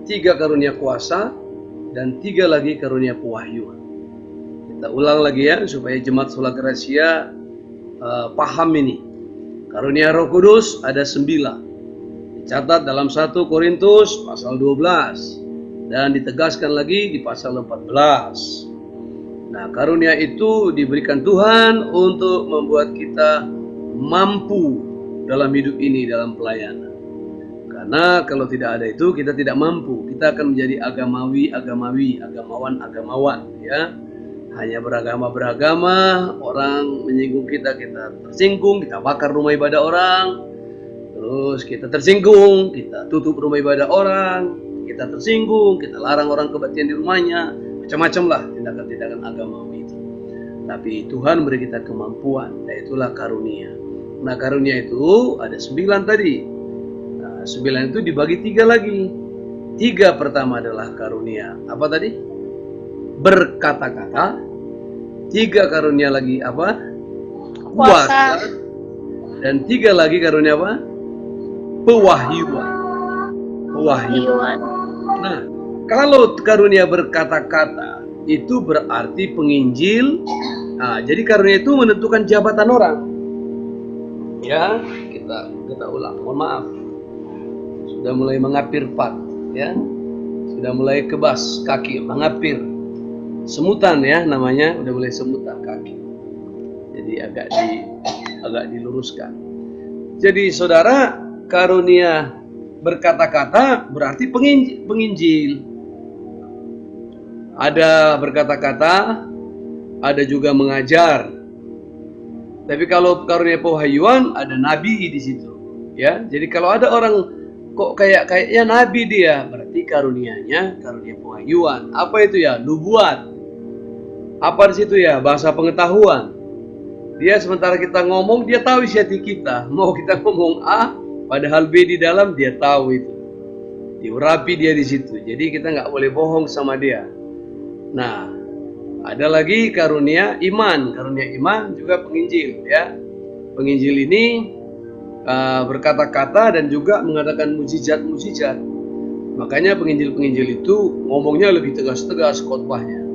3 karunia kuasa, dan 3 lagi karunia pewahyuan. Kita ulang lagi ya, supaya jemaat Sola Gracia paham ini. Karunia Roh Kudus ada 9. Dicatat dalam 1 Korintus pasal 12. Dan ditegaskan lagi di pasal 14. Nah, karunia itu diberikan Tuhan untuk membuat kita mampu dalam hidup ini, dalam pelayanan. Karena kalau tidak ada itu, kita tidak mampu. Kita akan menjadi agamawan, ya. Hanya beragama, orang menyinggung kita, kita tersinggung, kita bakar rumah ibadah orang. Terus kita tersinggung, kita tutup rumah ibadah orang. Kita tersinggung, kita larang orang kebaktian di rumahnya, macam-macam lah tindakan-tindakan agamawi itu. Tapi Tuhan beri kita kemampuan, dan itulah karunia. Nah, karunia itu ada 9 tadi. Nah, 9 itu dibagi 3 lagi. 3 pertama adalah karunia apa tadi? Berkata-kata. 3 karunia lagi apa? Kuasa. Dan 3 lagi karunia apa? Pewahyuan. Nah, kalau karunia berkata-kata itu berarti penginjil. Nah, jadi karunia itu menentukan jabatan orang. Ya, kita ulang. Mohon maaf. Sudah mulai mengapir pat, ya. Sudah mulai kebas kaki, mengapir. Semutan ya namanya, udah mulai semutan kaki. Jadi agak diluruskan. Jadi saudara, karunia berkata-kata berarti penginjil. Ada berkata-kata, ada juga mengajar. Tapi kalau karunia pewahyuan ada nabi di situ. Ya, jadi kalau ada orang kok kayaknya nabi dia, berarti karunianya karunia pewahyuan. Apa itu ya? Nubuat. Apa di situ ya? Bahasa pengetahuan. Dia sementara kita ngomong, dia tahu isi hati kita. Mau kita ngomong A, padahal B di dalam, dia tahu itu. Diurapi dia di situ. Jadi kita nggak boleh bohong sama dia. Nah, ada lagi karunia iman. Karunia iman juga penginjil, ya. Penginjil ini berkata-kata dan juga mengadakan mujizat-mujizat. Makanya penginjil-penginjil itu ngomongnya lebih tegas-tegas khotbahnya.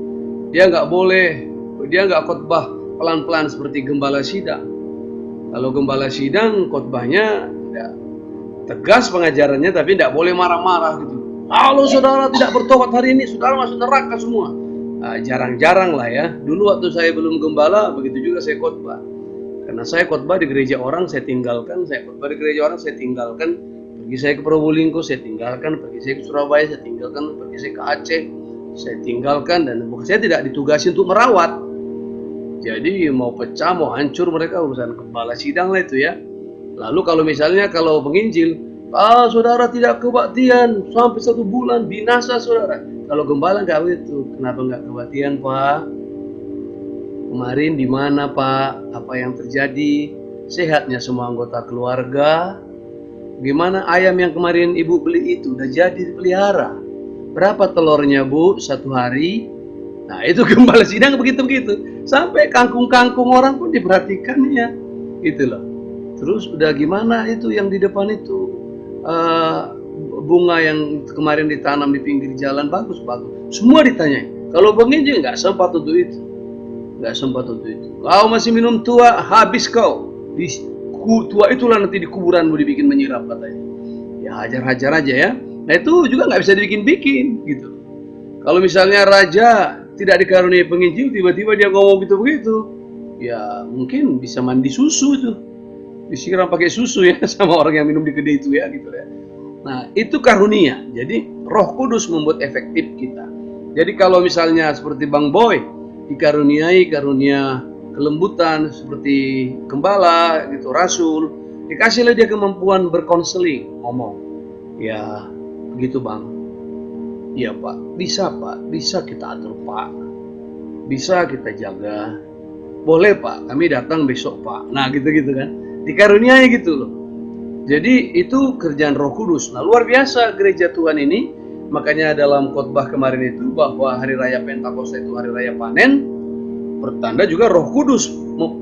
Dia nggak khotbah pelan-pelan seperti gembala sidang. Kalau gembala sidang khotbahnya ya, tegas pengajarannya, tapi tidak boleh marah-marah gitu. Kalau saudara tidak bertobat hari ini, saudara masuk neraka semua. Jarang-jarang lah ya. Dulu waktu saya belum gembala, begitu juga saya khotbah. Karena saya khotbah di gereja orang, saya tinggalkan. Saya khotbah di gereja orang, saya tinggalkan. Pergi saya ke Probolinggo, saya tinggalkan. Pergi saya ke Surabaya, saya tinggalkan. Pergi saya ke Aceh, saya tinggalkan. Dan saya tidak ditugasi untuk merawat. Jadi mau pecah, mau hancur mereka urusan kepala sidang lah itu ya. Lalu kalau misalnya kalau penginjil, saudara tidak kebaktian sampai 1 bulan binasa saudara. Kalau gembala nggak begitu. Kenapa nggak kebaktian Pak? Kemarin di mana Pak? Apa yang terjadi? Sehatnya semua anggota keluarga? Gimana ayam yang kemarin ibu beli itu? Udah jadi dipelihara? Berapa telurnya Bu 1 hari? Nah itu gembala sidang begitu-begitu. Sampai kangkung-kangkung orang pun diperhatikannya. Gitu loh. Terus udah gimana itu yang di depan itu? Bunga yang kemarin ditanam di pinggir jalan bagus. Semua ditanya. Kalau penginjil nggak sempat untuk itu. Kau masih minum tua, habis kau. Tua itulah nanti di kuburanmu dibikin menyirap katanya. Ya hajar-hajar aja ya. Nah itu juga nggak bisa dibikin-bikin gitu. Kalau misalnya raja tidak dikaruniai penginjil, tiba-tiba dia ngomong begitu-begitu, ya mungkin bisa mandi susu itu, disiram pakai susu ya sama orang yang minum di kedai itu ya gitu ya. Nah itu karunia. Jadi Roh Kudus membuat efektif kita. Jadi kalau misalnya seperti Bang Boy dikaruniai karunia kelembutan seperti gembala gitu, rasul, dikasihlah dia kemampuan berkonseling, ngomong, ya begitu Bang. Iya Pak, bisa kita atur Pak, bisa kita jaga, boleh Pak, kami datang besok Pak. Nah gitu-gitu kan, dikaruniai gitu loh. Jadi itu kerjaan Roh Kudus. Nah luar biasa gereja Tuhan ini. Makanya dalam khotbah kemarin itu bahwa hari raya Pentakosta itu hari raya panen, pertanda juga Roh Kudus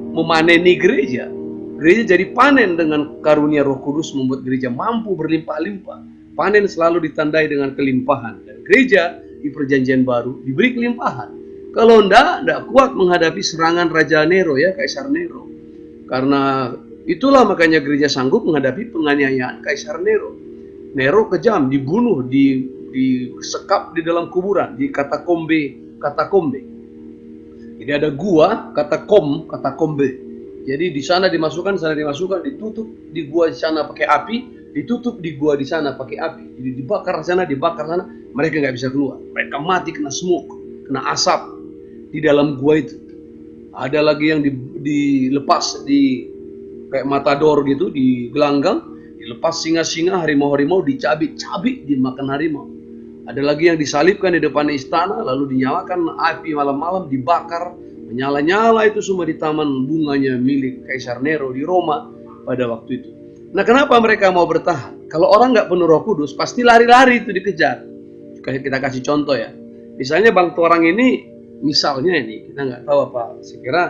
memaneni gereja. Gereja jadi panen dengan karunia Roh Kudus, membuat gereja mampu berlimpah-limpah. Panen selalu ditandai dengan kelimpahan. Dan gereja di perjanjian baru diberi kelimpahan. Kalau enggak kuat menghadapi serangan Raja Nero ya, Kaisar Nero. Karena itulah makanya gereja sanggup menghadapi penganiayaan Kaisar Nero. Nero kejam, dibunuh, disekap di dalam kuburan, di katakombe. Jadi ada gua, katakombe. Jadi di sana dimasukkan, ditutup di gua di sana pakai api, ditutup di gua di sana pakai api. Jadi dibakar sana, mereka nggak bisa keluar. Mereka mati kena smoke, kena asap di dalam gua itu. Ada lagi yang dilepas di kayak matador gitu, di gelanggang, dilepas singa-singa, harimau-harimau, dicabik-cabik dimakan harimau. Ada lagi yang disalibkan di depan istana, lalu dinyalakan api malam-malam, dibakar, menyala-nyala itu semua di taman bunganya milik Kaisar Nero di Roma pada waktu itu. Nah kenapa mereka mau bertahan? Kalau orang nggak penuh Roh Kudus, pasti lari-lari itu dikejar. Kita kasih contoh ya. Misalnya Bang Torang ini, misalnya ini, kita nggak tahu apa, saya kira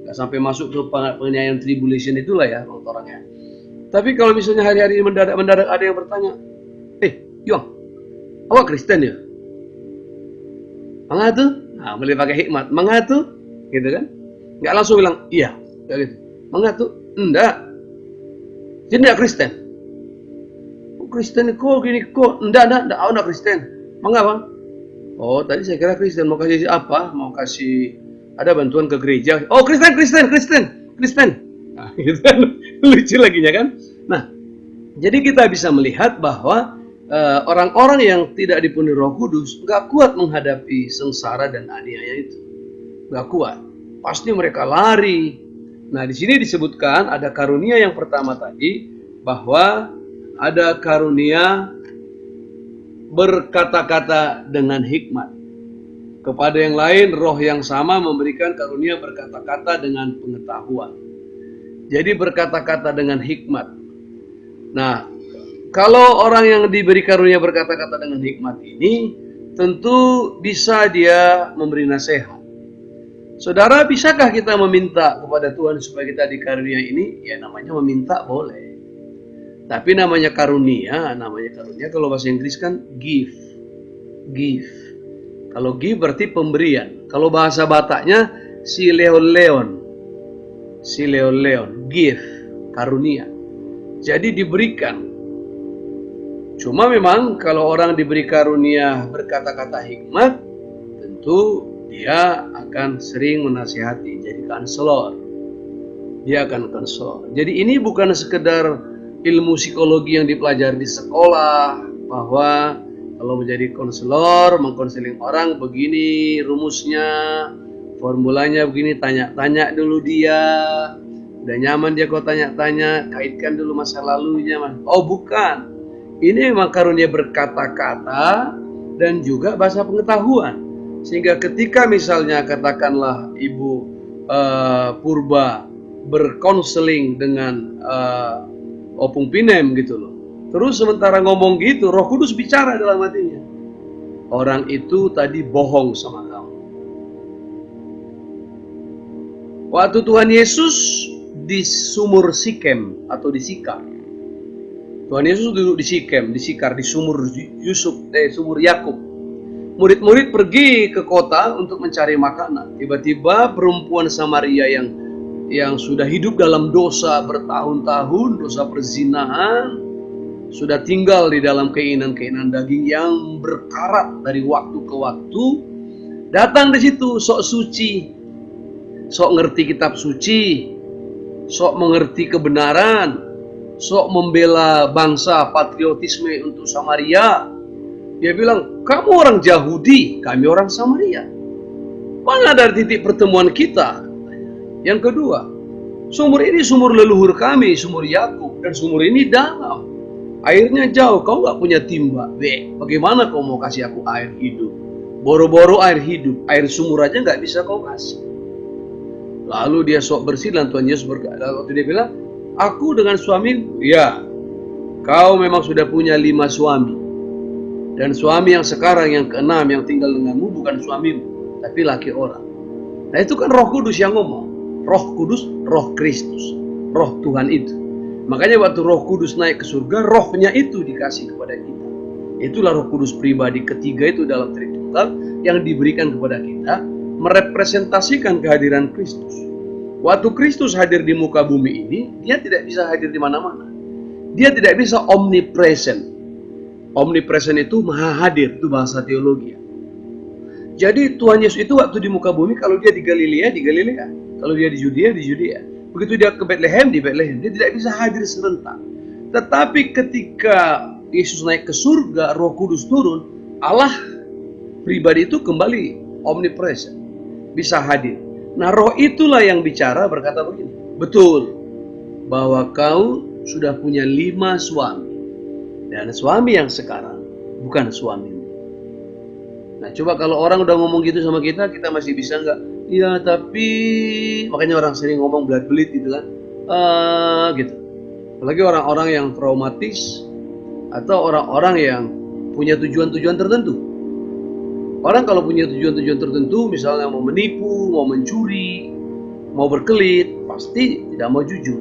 nggak sampai masuk ke penganiayaan tribulation itulah ya Bang Torangnya. Tapi kalau misalnya hari-hari mendadak ada yang bertanya, Yong, awak Kristen ya? Mengatu? Nah, boleh pakai hikmat. Mengatu? Gitu kan? Nggak langsung bilang, iya. Kayak gitu. Mengatu? Enggak. Jadi enggak Kristen. Kristen kok gini kok? Enggak, enggak Kristen. Mengapa? Oh, tadi saya kira Kristen. Mau kasih apa? Mau kasih ada bantuan ke gereja. Oh, Kristen. Nah, gitu kan. Lucu laginya kan? Nah, jadi kita bisa melihat bahwa orang-orang yang tidak dipenuhi Roh Kudus nggak kuat menghadapi sengsara dan aniaya itu, nggak kuat. Pasti mereka lari Nah, di sini disebutkan ada karunia yang pertama tadi, bahwa ada karunia berkata-kata dengan hikmat. Kepada yang lain, roh yang sama memberikan karunia berkata-kata dengan pengetahuan. Jadi berkata-kata dengan hikmat. Nah, kalau orang yang diberi karunia berkata-kata dengan hikmat ini, tentu bisa dia memberi nasihat. Saudara, bisakah kita meminta kepada Tuhan supaya kita dikarunia ini? Ya, namanya meminta boleh. Tapi namanya karunia kalau bahasa Inggris kan give. Give. Kalau give berarti pemberian. Kalau bahasa Bataknya sileon, give, karunia. Jadi diberikan. Cuma memang kalau orang diberi karunia berkata-kata hikmat, tentu dia akan sering menasihati, jadi konselor. Dia akan konselor. Jadi ini bukan sekedar ilmu psikologi yang dipelajari di sekolah, bahwa kalau menjadi konselor, mengkonseling orang begini rumusnya, formulanya begini, tanya-tanya dulu dia. Udah nyaman dia kau tanya-tanya, kaitkan dulu masa lalunya. Oh bukan, ini memang karunia berkata-kata dan juga bahasa pengetahuan. Sehingga ketika misalnya katakanlah Ibu Purba berkonseling dengan Opung Pinem gitu loh. Terus sementara ngomong gitu, Roh Kudus bicara dalam hatinya. Orang itu tadi bohong sama kamu. Waktu Tuhan Yesus di sumur Sikem atau di Sikar. Tuhan Yesus duduk di Sikem, di Sikar, di sumur sumur Yakub. Murid-murid pergi ke kota untuk mencari makanan. Tiba-tiba perempuan Samaria yang sudah hidup dalam dosa bertahun-tahun, dosa perzinahan, sudah tinggal di dalam keinginan-keinginan daging yang berkarat dari waktu ke waktu, datang di situ sok suci, sok ngerti kitab suci, sok mengerti kebenaran, sok membela bangsa, patriotisme untuk Samaria. Dia bilang, kamu orang Yahudi, kami orang Samaria. Mana dari titik pertemuan kita? Yang kedua, sumur ini sumur leluhur kami, sumur Yakub, dan sumur ini dalam. Airnya jauh, kau nggak punya timba. Bagaimana kau mau kasih aku air hidup? Boro-boro air hidup, air sumur aja nggak bisa kau kasih. Lalu dia sok bersih dan Tuhan Yesus berkata, waktu dia bilang, aku dengan suami, ya, kau memang sudah punya 5 suami. Dan suami yang sekarang yang ke-6 yang tinggal denganmu bukan suamimu, tapi laki orang. Nah itu kan Roh Kudus yang ngomong. Roh Kudus, Roh Kristus, Roh Tuhan itu. Makanya waktu Roh Kudus naik ke surga, rohnya itu dikasih kepada kita. Itulah Roh Kudus pribadi ketiga itu dalam Tritunggal yang diberikan kepada kita, merepresentasikan kehadiran Kristus. Waktu Kristus hadir di muka bumi ini, dia tidak bisa hadir di mana-mana. Dia tidak bisa omnipresent. Omnipresent itu maha hadir, itu bahasa teologi. Jadi Tuhan Yesus itu waktu di muka bumi, kalau dia di Galilea, di Galilea. Kalau dia di Yudea, di Yudea. Begitu dia ke Bethlehem, di Bethlehem. Dia tidak bisa hadir serentak. Tetapi ketika Yesus naik ke surga, Roh Kudus turun, Allah pribadi itu kembali omnipresent, bisa hadir. Nah, Roh itulah yang bicara, berkata begini, betul bahwa kau sudah punya 5 suami, dan suami yang sekarang bukan suamimu. Nah, coba kalau orang udah ngomong gitu sama kita, kita masih bisa nggak? Ya, tapi makanya orang sering ngomong belat-belit gitu kan, gitu. Apalagi orang-orang yang traumatis atau orang-orang yang punya tujuan-tujuan tertentu. Orang kalau punya tujuan-tujuan tertentu, misalnya mau menipu, mau mencuri, mau berkelit, pasti tidak mau jujur.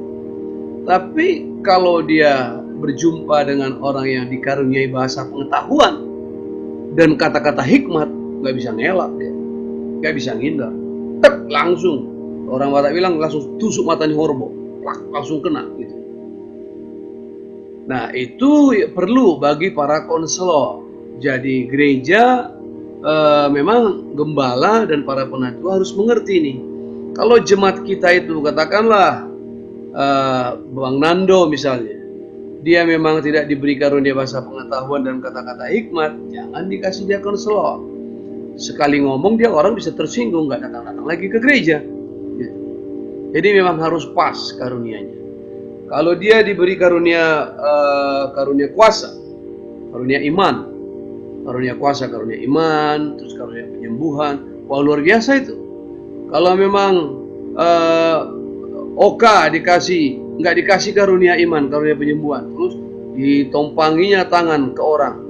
Tapi kalau dia berjumpa dengan orang yang dikaruniai bahasa pengetahuan dan kata-kata hikmat, nggak bisa ngelak dia, nggak bisa ngindar. Tek, langsung. Orang Batak bilang langsung tusuk matanya horbo, langsung kena gitu. Nah, itu perlu bagi para konselor. Jadi gereja memang gembala dan para penatua harus mengerti nih. Kalau jemaat kita itu katakanlah Bang Nando misalnya, dia memang tidak diberi karunia bahasa pengetahuan dan kata-kata hikmat, jangan dikasih dia konselor. Sekali ngomong dia orang bisa tersinggung, nggak datang-datang lagi ke gereja. Jadi memang harus pas karunianya. Kalau dia diberi karunia karunia kuasa, karunia iman, karunia kuasa, karunia iman, terus karunia penyembuhan, wah luar biasa itu. Kalau memang Oka nggak dikasih karunia iman, karunia penyembuhan, terus ditompanginya tangan ke orang,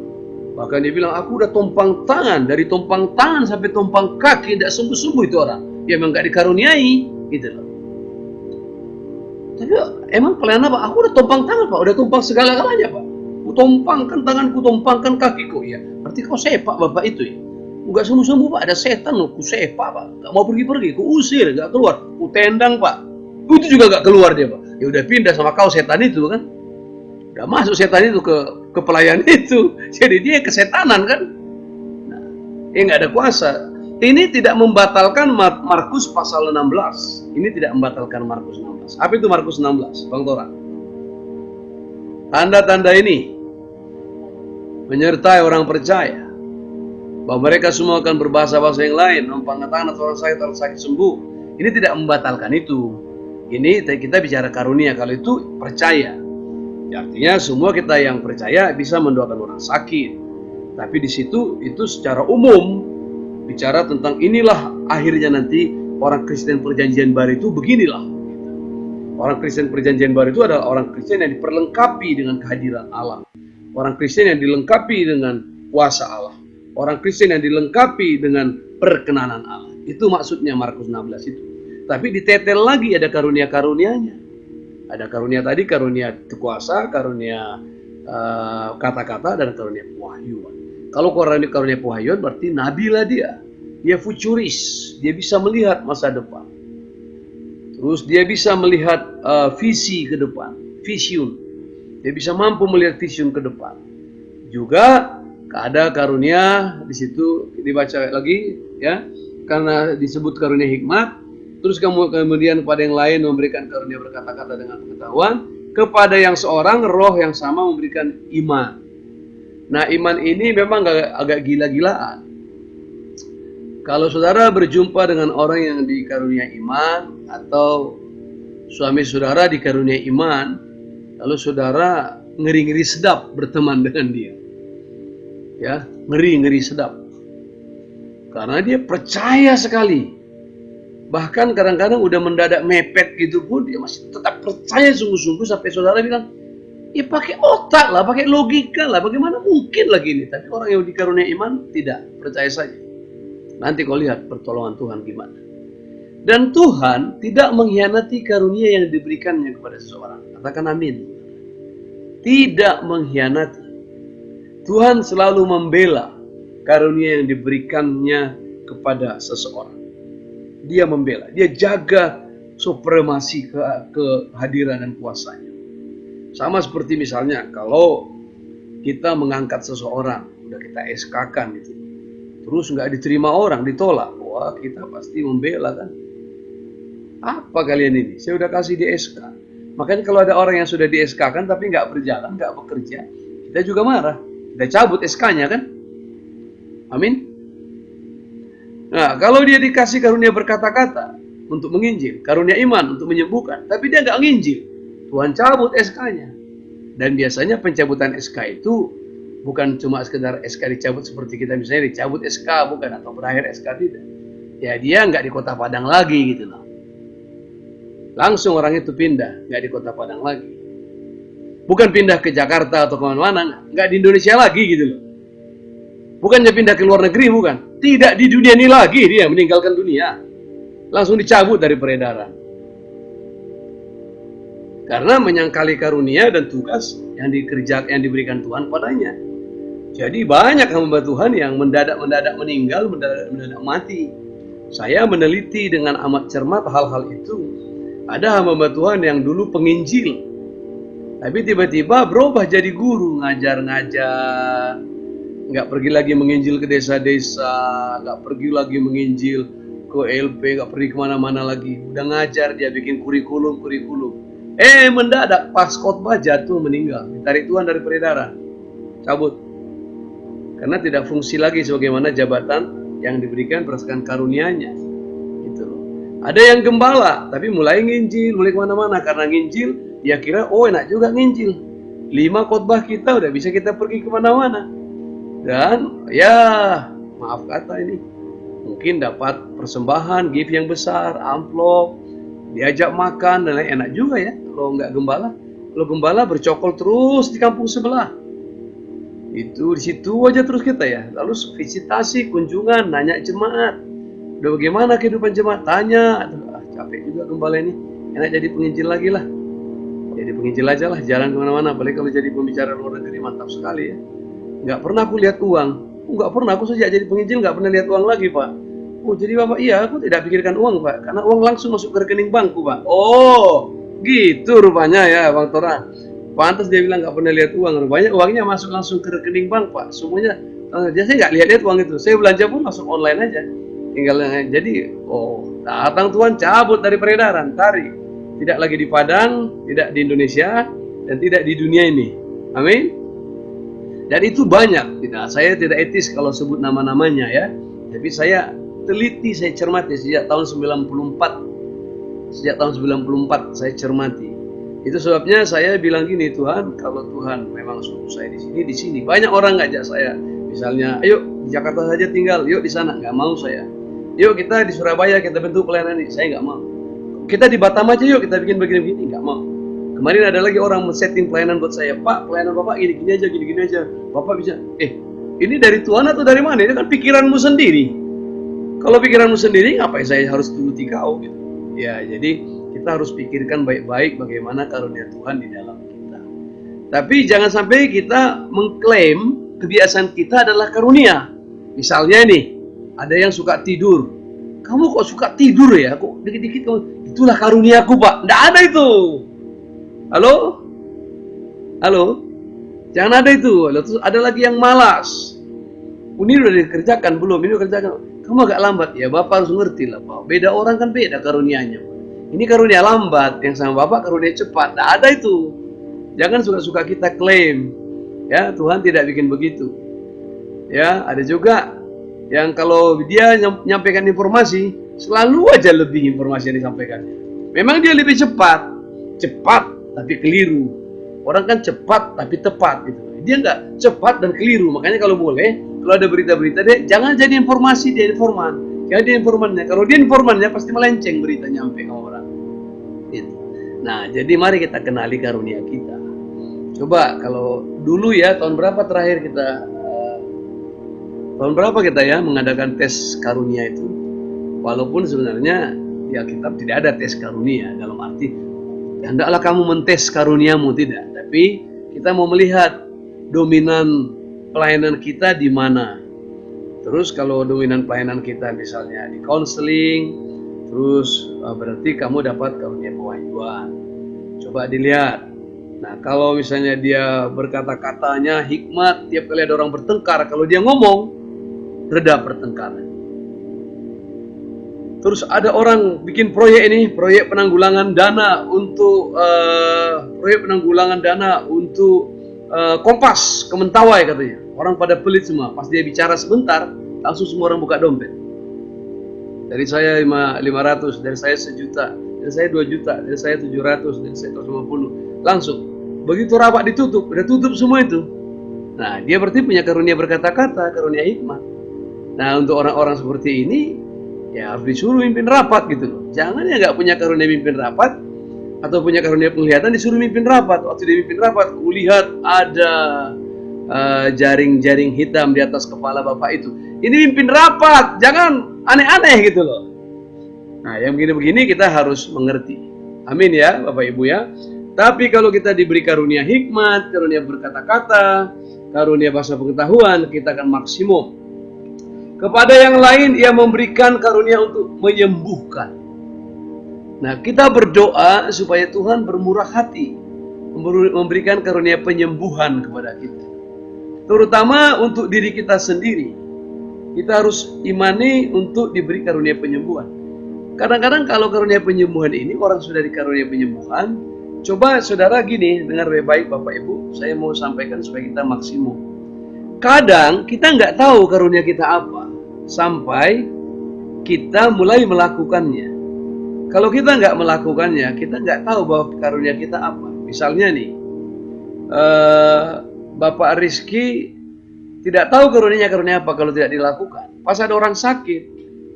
bahkan dia bilang aku udah tompang tangan, dari tompang tangan sampai tompang kaki tidak sembuh-sembuh itu orang, dia memang nggak dikaruniai, gitu loh. Tapi emang pelayanan Pak, aku udah tompang tangan Pak, udah tompang segala-galanya Pak, ku tompangkan tanganku, tompangkan kakiku, ya berarti kau sepak Bapak itu ya. Enggak sembuh-sembuh Pak, ada setan loh, ku sepak Pak, gak mau pergi-pergi, ku usir, gak keluar, ku tendang Pak, itu juga gak keluar dia Pak. Ya udah pindah sama kau setan itu kan, udah masuk setan itu ke pelayan itu, jadi dia kesetanan kan. Nah, nggak ada kuasa. Ini tidak membatalkan Markus pasal 16. Ini tidak membatalkan Markus 16. Apa itu Markus 16, Bang Tora? Tanda-tanda ini menyertai orang percaya, bahwa mereka semua akan berbahasa-bahasa yang lain, memegang tangan orang sakit sembuh. Ini tidak membatalkan itu. Ini kita bicara karunia, kalau itu percaya. Artinya semua kita yang percaya bisa mendoakan orang sakit. Tapi di situ itu secara umum bicara tentang inilah akhirnya nanti orang Kristen perjanjian baru itu beginilah. Orang Kristen perjanjian baru itu adalah orang Kristen yang diperlengkapi dengan kehadiran Allah. Orang Kristen yang dilengkapi dengan kuasa Allah. Orang Kristen yang dilengkapi dengan perkenanan Allah. Itu maksudnya Markus 16 itu. Tapi ditetel lagi ada karunia-karunianya. Ada karunia tadi, karunia kuasa, karunia kata-kata, dan karunia pewahyuan. Kalau karunia pewahyuan berarti nabi lah dia. Dia futuris, dia bisa melihat masa depan. Terus dia bisa melihat visi ke depan, vision. Dia bisa mampu melihat vision ke depan. Juga ada karunia di situ dibaca lagi ya, karena disebut karunia hikmat. Terus kemudian kepada yang lain memberikan karunia berkata-kata dengan pengetahuan, kepada yang seorang roh yang sama memberikan iman. Nah, iman ini memang agak gila-gilaan. Kalau saudara berjumpa dengan orang yang dikarunia iman, atau suami saudara dikarunia iman, lalu saudara ngeri-ngeri sedap berteman dengan dia. Ya, ngeri-ngeri sedap. Karena dia percaya sekali. Bahkan kadang-kadang udah mendadak mepet gitu pun dia masih tetap percaya sungguh-sungguh, sampai saudara bilang, ya pakai otak lah, pakai logika lah, bagaimana mungkin lagi ini. Tapi orang yang dikarunia iman tidak, percaya saja. Nanti kau lihat pertolongan Tuhan gimana. Dan Tuhan tidak mengkhianati karunia yang diberikannya kepada seseorang. Katakan amin. Tidak mengkhianati. Tuhan selalu membela karunia yang diberikannya kepada seseorang. Dia membela, dia jaga supremasi kehadiran dan kuasanya. Sama seperti misalnya kalau kita mengangkat seseorang, udah kita SK-kan gitu, terus nggak diterima orang, ditolak, wah kita pasti membela kan. Apa kalian ini? Saya udah kasih di SK. Makanya kalau ada orang yang sudah di SK-kan tapi nggak berjalan, nggak bekerja, kita juga marah. Kita cabut SK-nya kan. Amin. Nah, kalau dia dikasih karunia berkata-kata untuk menginjil, karunia iman untuk menyembuhkan, tapi dia nggak nginjil, Tuhan cabut SK-nya. Dan biasanya pencabutan SK itu bukan cuma sekedar SK dicabut seperti kita misalnya dicabut SK, bukan, atau berakhir SK, tidak. Ya dia nggak di Kota Padang lagi gitu loh. Langsung orang itu pindah, nggak di Kota Padang lagi. Bukan pindah ke Jakarta atau kemana-mana, nggak di Indonesia lagi gitu loh. Bukannya pindah ke luar negeri, bukan. Tidak di dunia ini lagi dia meninggalkan dunia. Langsung dicabut dari peredaran. Karena menyangkali karunia dan tugas yang diberikan Tuhan padanya. Jadi banyak hamba Tuhan yang mendadak meninggal, mendadak mati. Saya meneliti dengan amat cermat hal-hal itu. Ada hamba Tuhan yang dulu penginjil, tapi tiba-tiba berubah jadi guru, ngajar-ngajar. Nggak pergi lagi menginjil ke desa-desa, nggak pergi lagi menginjil ke LP, nggak pergi kemana-mana lagi. Udah ngajar, dia bikin kurikulum. Mendadak pas khotbah jatuh meninggal, ditarik Tuhan dari peredaran, cabut. Karena tidak fungsi lagi sebagaimana jabatan yang diberikan berdasarkan karunianya. Gitu loh. Ada yang gembala, tapi mulai nginjil, mulai kemana-mana. Karena nginjil, dia kira, oh enak juga nginjil. 5 khotbah kita udah bisa kita pergi kemana-mana. Dan ya, maaf kata ini, mungkin dapat persembahan, gift yang besar, amplop, diajak makan, dan lain enak juga ya. Kalau nggak gembala, kalau gembala bercokol terus di kampung sebelah. Itu di situ aja terus kita ya. Lalu visitasi, kunjungan, nanya jemaat. Udah bagaimana kehidupan jemaat? Tanya. Aduh, capek juga gembala ini. Enak jadi penginjil lagi lah. Jadi penginjil aja lah, jalan kemana-mana. Apalagi kalau jadi pembicara luar negeri, mantap sekali ya. Nggak pernah aku lihat uang. Nggak pernah, aku sejak jadi penginjil nggak pernah lihat uang lagi, Pak. Oh, jadi Bapak, iya, aku tidak pikirkan uang, Pak. Karena uang langsung masuk ke rekening bankku, Pak. Oh, gitu rupanya ya, Bang Tora. Pantas dia bilang nggak pernah lihat uang. Rupanya uangnya masuk langsung ke rekening bank, Pak. Semuanya, dia saya nggak lihat uang itu. Saya belanja pun langsung online aja. Tinggal jadi, oh, datang Tuhan cabut dari peredaran, tarik. Tidak lagi di Padang, tidak di Indonesia, dan tidak di dunia ini. Amin. Dan itu banyak. Tidak, saya tidak etis kalau sebut nama-namanya ya. Tapi saya teliti, saya cermati sejak tahun 94. Sejak tahun 94 saya cermati. Itu sebabnya saya bilang gini, Tuhan, kalau Tuhan memang suruh saya di sini. Banyak orang ngajak saya, misalnya, ayo di Jakarta saja tinggal, yuk di sana, nggak mau saya. Yuk kita di Surabaya kita bentuk pelayanan ini, saya nggak mau. Kita di Batam aja yuk kita bikin begini-begini, nggak mau. Kemarin ada lagi orang men-setting pelayanan buat saya, Pak, pelayanan Bapak gini-gini aja, Bapak bisa. Ini dari Tuhan atau dari mana? Ini kan pikiranmu sendiri. Kalau pikiranmu sendiri, ngapain saya harus turuti kau gitu? Ya, jadi kita harus pikirkan baik-baik bagaimana karunia Tuhan di dalam kita. Tapi jangan sampai kita mengklaim kebiasaan kita adalah karunia. Misalnya nih, ada yang suka tidur. Kamu kok suka tidur ya? Kok dikit-dikit kamu? Itulah karuniaku, Pak. Nggak ada itu. Halo? Halo? Jangan ada itu. Terus ada lagi yang malas. Ini udah dikerjakan belum? Ini udah kerjakan. Kamu agak lambat. Ya Bapak harus ngerti lah, Pak. Beda orang kan beda karunianya. Ini karunia lambat, yang sama Bapak karunia cepat. Nah, ada itu. Jangan suka-suka kita klaim. Ya, Tuhan tidak bikin begitu. Ya, ada juga yang kalau dia menyampaikan informasi, selalu aja lebih informasi yang disampaikan. Memang dia lebih cepat tapi keliru. Orang kan cepat tapi tepat gitu. Dia nggak cepat dan keliru. Makanya kalau boleh, kalau ada berita-berita dia jangan jadi informasi, dia informan. Jangan dia informannya. Kalau dia informannya pasti melenceng berita nyampe ke orang. Gitu. Nah, jadi mari kita kenali karunia kita. Coba kalau dulu ya, tahun berapa terakhir kita ya mengadakan tes karunia itu? Walaupun sebenarnya di Alkitab tidak ada tes karunia dalam arti hendaklah kamu mentes karuniamu, tidak. Tapi kita mau melihat dominan pelayanan kita di mana. Terus kalau dominan pelayanan kita misalnya di konseling, terus berarti kamu dapat karunia pewahyuan. Coba dilihat. Nah, kalau misalnya dia berkata-katanya hikmat, tiap kali ada orang bertengkar, kalau dia ngomong, reda pertengkaran. Terus ada orang bikin proyek ini, proyek penanggulangan dana untuk Kompas ke Mentawai katanya. Orang pada pelit semua. Pas dia bicara sebentar, langsung semua orang buka dompet. Dari saya 500, dari saya 1 juta, dari saya 2 juta, dari saya 700, dari saya 150. Langsung. Begitu rapat ditutup, udah tutup semua itu. Nah, dia berarti punya karunia berkata-kata, karunia hikmat. Nah, untuk orang-orang seperti ini, ya harus disuruh mimpin rapat gitu loh. Jangan ya nggak punya karunia mimpin rapat, atau punya karunia penglihatan disuruh mimpin rapat. Waktu dia mimpin rapat, kulihat ada jaring-jaring hitam di atas kepala Bapak itu. Ini mimpin rapat, jangan aneh-aneh gitu loh. Nah, yang begini-begini kita harus mengerti. Amin ya, Bapak Ibu ya. Tapi kalau kita diberi karunia hikmat, karunia berkata-kata, karunia bahasa pengetahuan, kita akan maksimum. Kepada yang lain, ia memberikan karunia untuk menyembuhkan. Nah, kita berdoa supaya Tuhan bermurah hati, memberikan karunia penyembuhan kepada kita. Terutama untuk diri kita sendiri. Kita harus imani untuk diberi karunia penyembuhan. Kadang-kadang kalau karunia penyembuhan ini, orang sudah dikarunia penyembuhan, coba saudara gini, dengar baik-baik Bapak Ibu, saya mau sampaikan supaya kita maksimum. Kadang kita nggak tahu karunia kita apa, sampai kita mulai melakukannya. Kalau kita nggak melakukannya, kita nggak tahu bahwa karunia kita apa. Misalnya nih, Bapak Rizky tidak tahu karunia apa kalau tidak dilakukan. Pas ada orang sakit,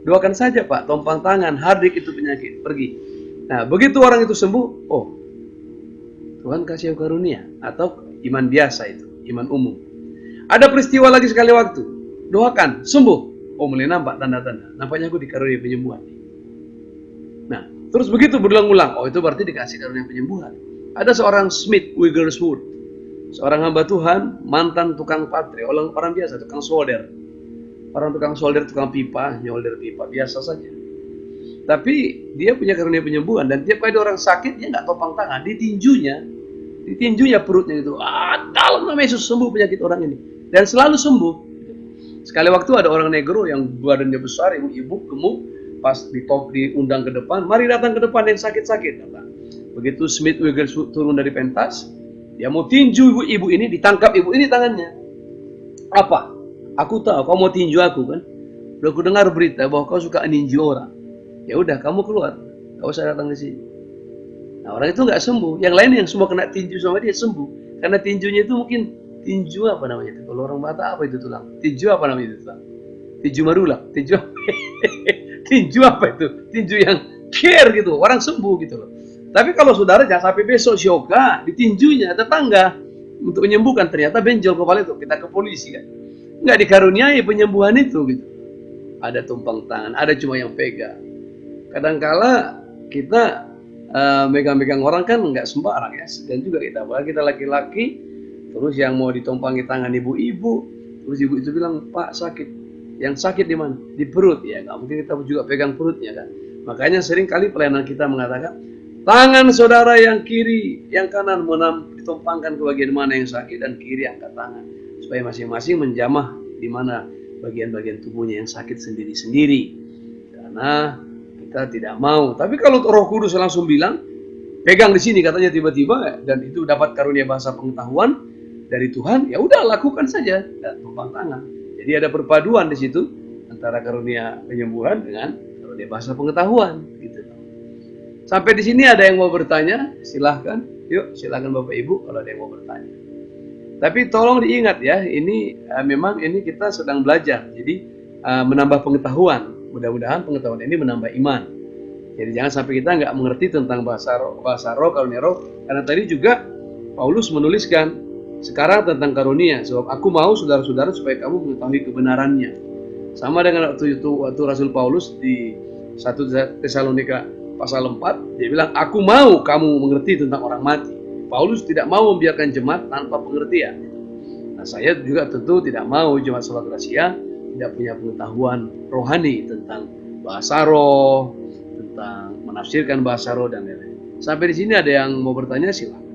doakan saja Pak, tompang tangan, hardik itu penyakit, pergi. Nah, begitu orang itu sembuh, oh, Tuhan kasih karunia. Atau iman biasa itu, iman umum. Ada peristiwa lagi sekali waktu, doakan, sembuh. Oh, mulai nampak tanda-tanda. Nampaknya aku dikarunia penyembuhan. Nah, terus begitu berulang-ulang. Oh, itu berarti dikasih karunia penyembuhan. Ada seorang Smith Wigglesworth, seorang hamba Tuhan, mantan tukang patre, orang biasa, tukang solder. Orang tukang solder, tukang pipa, nyolder pipa, biasa saja. Tapi dia punya karunia penyembuhan, dan tiap kali orang sakit, dia nggak topang tangan, ditinjunya perutnya itu. Dalam nama Yesus sembuh penyakit orang ini. Dan selalu sembuh. Sekali waktu ada orang negro yang badannya besar, ibu-ibu gemuk, pas diundang ke depan, mari datang ke depan yang sakit-sakit. Begitu Smith Wigglesworth turun dari pentas, dia mau tinju ibu ini, ditangkap ibu ini tangannya. Apa? Aku tahu kau mau tinju aku kan? Udah aku dengar berita bahwa kau suka ninju orang. Ya udah, kamu keluar, kau usah datang ke sini. Nah, orang itu nggak sembuh. Yang lain yang semua kena tinju sama dia sembuh. Karena tinjunya itu mungkin tinju apa namanya itu? Kalau orang Batak apa itu tulang? Tinju apa namanya itu tulang? Tinju marula, tinju tinju apa itu? Tinju yang care gitu, orang sembuh gitu loh. Tapi kalau saudara jangan sampai besok yoga ditinjunya tetangga untuk menyembuhkan, ternyata benjol kepala itu, kita ke polisi kan. Nggak dikaruniai penyembuhan itu gitu. Ada tumpang tangan, ada cuma yang pegang. Kadangkala kita megang-megang orang kan nggak sembarang ya. Dan juga kita laki-laki, terus yang mau ditompangi tangan ibu-ibu, terus ibu itu bilang, Pak sakit. Yang sakit di mana? Di perut. Ya nggak mungkin kita juga pegang perutnya kan. Makanya sering kali pelayanan kita mengatakan, tangan saudara yang kiri, yang kanan ditumpangkan ke bagian mana yang sakit, dan kiri angkat tangan. Supaya masing-masing menjamah di mana bagian-bagian tubuhnya yang sakit sendiri-sendiri. Karena kita tidak mau. Tapi kalau Roh Kudus langsung bilang, pegang di sini katanya tiba-tiba, dan itu dapat karunia bahasa pengetahuan dari Tuhan, ya udah lakukan saja dan tumpang tangan. Jadi ada perpaduan di situ antara karunia penyembuhan dengan karunia bahasa pengetahuan gitu. Sampai di sini ada yang mau bertanya? Silahkan. Yuk, silahkan Bapak Ibu kalau ada yang mau bertanya. Tapi tolong diingat ya, ini memang ini kita sedang belajar. Jadi menambah pengetahuan. Mudah-mudahan pengetahuan ini menambah iman. Jadi jangan sampai kita nggak mengerti tentang bahasa roh, karunia roh. Karena tadi juga Paulus menuliskan sekarang tentang karunia. Sebab aku mau saudara-saudara supaya kamu mengetahui kebenarannya. Sama dengan waktu Rasul Paulus di 1 Tesalonika pasal 4, dia bilang, aku mau kamu mengerti tentang orang mati. Paulus tidak mau membiarkan jemaat tanpa pengertian. Nah, saya juga tentu tidak mau jemaat Sola Gracia tidak punya pengetahuan rohani tentang bahasa roh, tentang menafsirkan bahasa roh dan lain-lain. Sampai di sini ada yang mau bertanya, silakan.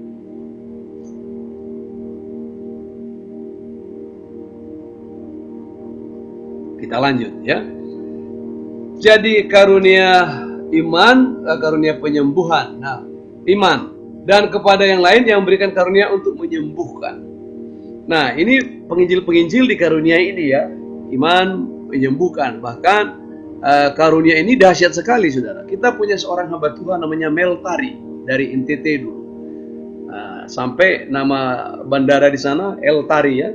Kita lanjut ya. Jadi karunia iman, karunia penyembuhan. Nah, iman. Dan kepada yang lain yang memberikan karunia untuk menyembuhkan. Nah, ini penginjil-penginjil dikaruniai ini ya. Iman, menyembuhkan. Bahkan karunia ini dahsyat sekali, saudara. Kita punya seorang hamba Tuhan namanya Meltari dari NTT dulu. Sampai nama bandara di sana Eltari ya.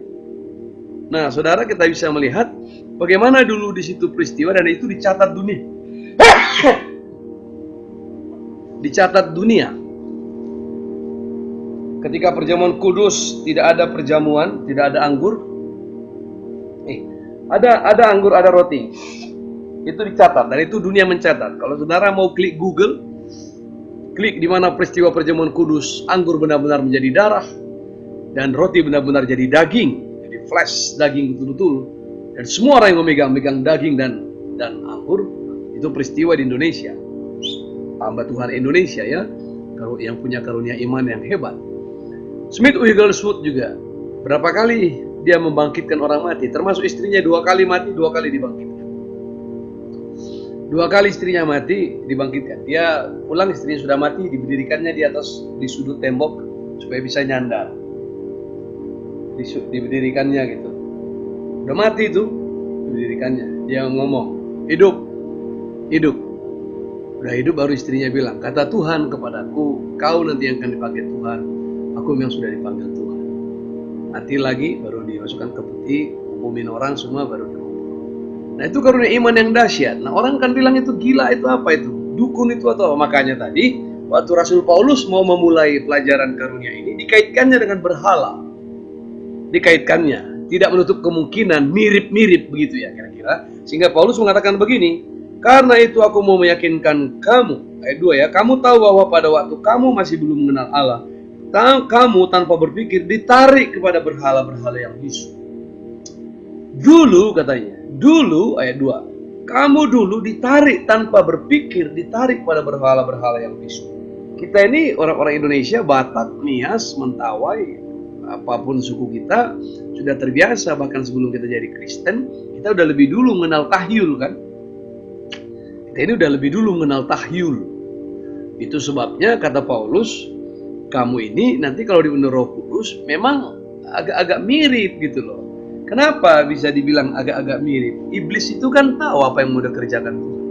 Nah, saudara, kita bisa melihat bagaimana dulu di situ peristiwa, dan itu dicatat dunia. Dicatat dunia. Ketika perjamuan kudus tidak ada perjamuan, tidak ada anggur. Ada anggur, ada roti. Itu dicatat, dan itu dunia mencatat. Kalau saudara mau klik Google, klik di mana peristiwa perjamuan kudus, anggur benar-benar menjadi darah dan roti benar-benar jadi daging, jadi flesh daging betul-betul. Dan semua orang yang memegang daging dan anggur, itu peristiwa di Indonesia. Hamba Tuhan Indonesia ya, yang punya karunia iman yang hebat. Smith Wigglesworth juga berapa kali dia membangkitkan orang mati, termasuk istrinya 2 kali mati, 2 kali dibangkitkan. 2 kali istrinya mati, dibangkitkan. Dia pulang, istrinya sudah mati, diberdirikannya di sudut tembok supaya bisa nyandar. Diberdirikannya gitu. Udah mati itu, diberdirikannya. Dia ngomong, hidup, hidup. Udah hidup baru istrinya bilang, kata Tuhan kepadaku, kau nanti yang akan dipanggil Tuhan. Aku memang sudah dipanggil Tuhan. Mati lagi baru dimasukkan ke peti, umumin orang semua baru dikubur. Nah itu karunia iman yang dahsyat. Nah orang kan bilang itu gila, itu apa itu? Dukun itu atau apa? Makanya tadi waktu Rasul Paulus mau memulai pelajaran karunia ini dikaitkannya dengan berhala. Dikaitkannya, tidak menutup kemungkinan mirip-mirip begitu ya kira-kira. Sehingga Paulus mengatakan begini, karena itu aku mau meyakinkan kamu, ayat 2 ya, kamu tahu bahwa pada waktu kamu masih belum mengenal Allah, kamu tanpa berpikir ditarik kepada berhala-berhala yang bisu. Dulu katanya, dulu ayat 2, kamu dulu ditarik tanpa berpikir, ditarik pada berhala-berhala yang bisu. Kita ini orang-orang Indonesia, Batak, Nias, Mentawai, apapun suku kita sudah terbiasa. Bahkan sebelum kita jadi Kristen, kita udah lebih dulu mengenal tahyul kan. Kita ini udah lebih dulu mengenal tahyul. Itu sebabnya kata Paulus, kamu ini nanti kalau dipenuhi Roh Kudus memang agak-agak mirip gitu loh. Kenapa bisa dibilang agak-agak mirip? Iblis itu kan tahu apa yang mau dikerjakan Tuhan.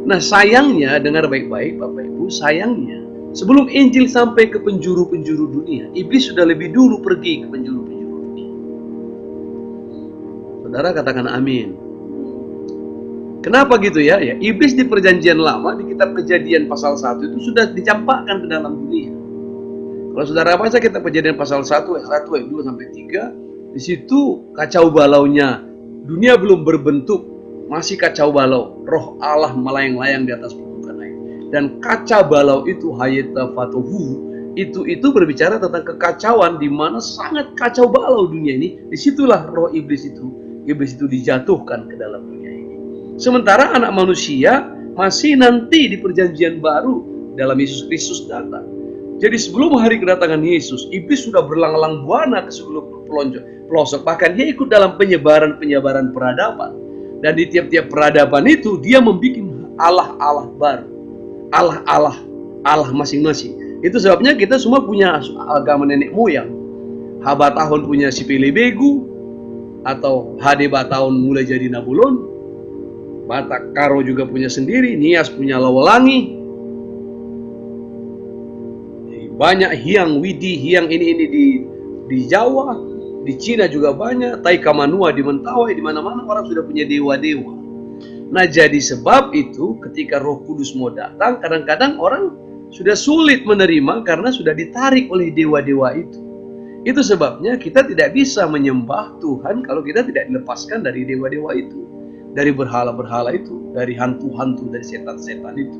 Nah sayangnya, dengar baik-baik Bapak Ibu, sayangnya sebelum Injil sampai ke penjuru-penjuru dunia, iblis sudah lebih dulu pergi ke penjuru-penjuru dunia. Saudara katakan amin. Kenapa gitu ya? Ya, iblis di perjanjian lama, di kitab Kejadian pasal 1 itu sudah dicampakkan ke dalam dunia. Kalau saudara baca kitab Kejadian pasal 1 ayat 2 sampai 3, di situ kacau balaunya. Dunia belum berbentuk, masih kacau balau. Roh Allah melayang-layang di atas permukaan air. Dan kacau balau itu hayata fatuhu, itu berbicara tentang kekacauan di mana sangat kacau balau dunia ini. Disitulah roh iblis itu dijatuhkan ke dalam dunia ini. Sementara anak manusia masih nanti di perjanjian baru dalam Yesus Kristus datang. Jadi sebelum hari kedatangan Yesus, iblis sudah berlang-lang buana ke seluruh pelosok. Bahkan dia ikut dalam penyebaran peradaban. Dan di tiap-tiap peradaban itu dia membuat Allah-Allah baru. Allah masing-masing. Itu sebabnya kita semua punya agama nenek moyang. Haba tahun punya Sipili Begu, atau HD Batahun mulai jadi Nabulon. Batak Karo juga punya sendiri, Nias punya Lawelangi. Banyak Hyang Widi, Hyang ini di Jawa, di Cina juga banyak, Taika Manua di Mentawai, di mana-mana orang sudah punya dewa-dewa. Nah, jadi sebab itu ketika Roh Kudus mau datang, kadang-kadang orang sudah sulit menerima karena sudah ditarik oleh dewa-dewa itu. Itu sebabnya kita tidak bisa menyembah Tuhan kalau kita tidak dilepaskan dari dewa-dewa itu, dari berhala-berhala itu, dari hantu-hantu, dari setan-setan itu.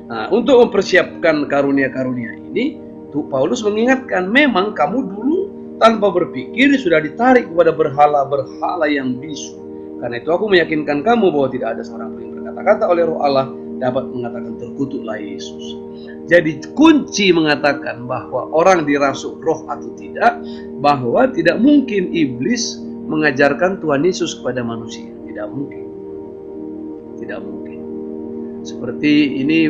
Nah, untuk mempersiapkan karunia-karunia ini, Paulus mengingatkan, memang kamu dulu tanpa berpikir sudah ditarik kepada berhala-berhala yang bisu. Karena itu aku meyakinkan kamu bahwa tidak ada seorang pun yang berkata-kata oleh Roh Allah dapat mengatakan terkutuklah Yesus. Jadi kunci mengatakan bahwa orang dirasuk roh atau tidak, bahwa tidak mungkin iblis mengajarkan Tuhan Yesus kepada manusia. Tidak mungkin. Tidak mungkin. Seperti ini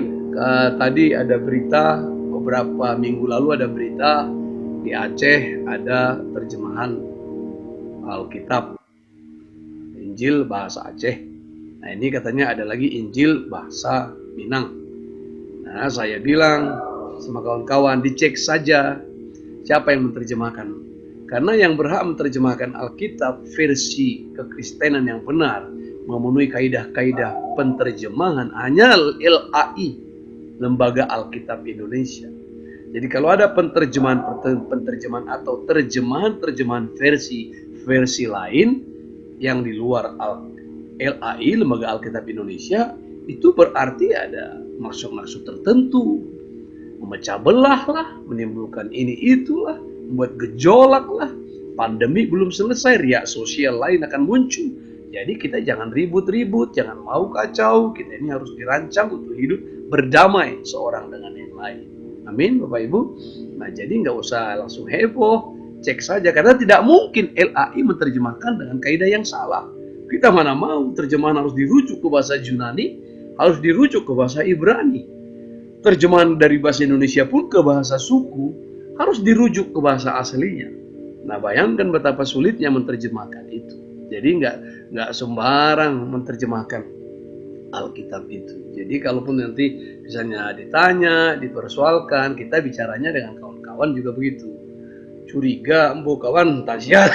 tadi ada berita, beberapa minggu lalu ada berita di Aceh ada terjemahan Alkitab, Injil bahasa Aceh. Nah ini katanya ada lagi Injil bahasa Minang. Nah saya bilang sama kawan-kawan, dicek saja siapa yang menerjemahkan. Karena yang berhak menerjemahkan Alkitab versi kekristenan yang benar, memenuhi kaidah-kaidah penterjemahan hanya LAI, Lembaga Alkitab Indonesia. Jadi kalau ada penterjemahan atau terjemahan versi lain yang di luar LAI, Lembaga Alkitab Indonesia, itu berarti ada maksud-maksud tertentu, memecah belah lah, menimbulkan ini itulah, membuat gejolak lah, pandemi belum selesai, riak sosial lain akan muncul. Jadi kita jangan ribut-ribut, jangan mau kacau, kita ini harus dirancang untuk hidup berdamai seorang dengan yang lain. Amin Bapak Ibu. Nah jadi nggak usah langsung heboh, cek saja, karena tidak mungkin LAI menerjemahkan dengan kaidah yang salah. Kita mana mau terjemahan harus dirujuk ke bahasa Yunani, harus dirujuk ke bahasa Ibrani. Terjemahan dari bahasa Indonesia pun ke bahasa suku harus dirujuk ke bahasa aslinya. Nah bayangkan betapa sulitnya menerjemahkan itu. Jadi nggak sembarang menerjemahkan Alkitab itu. Jadi kalaupun nanti misalnya ditanya, dipersoalkan, kita bicaranya dengan kawan-kawan juga begitu. Curiga, mbok kawan, tasya.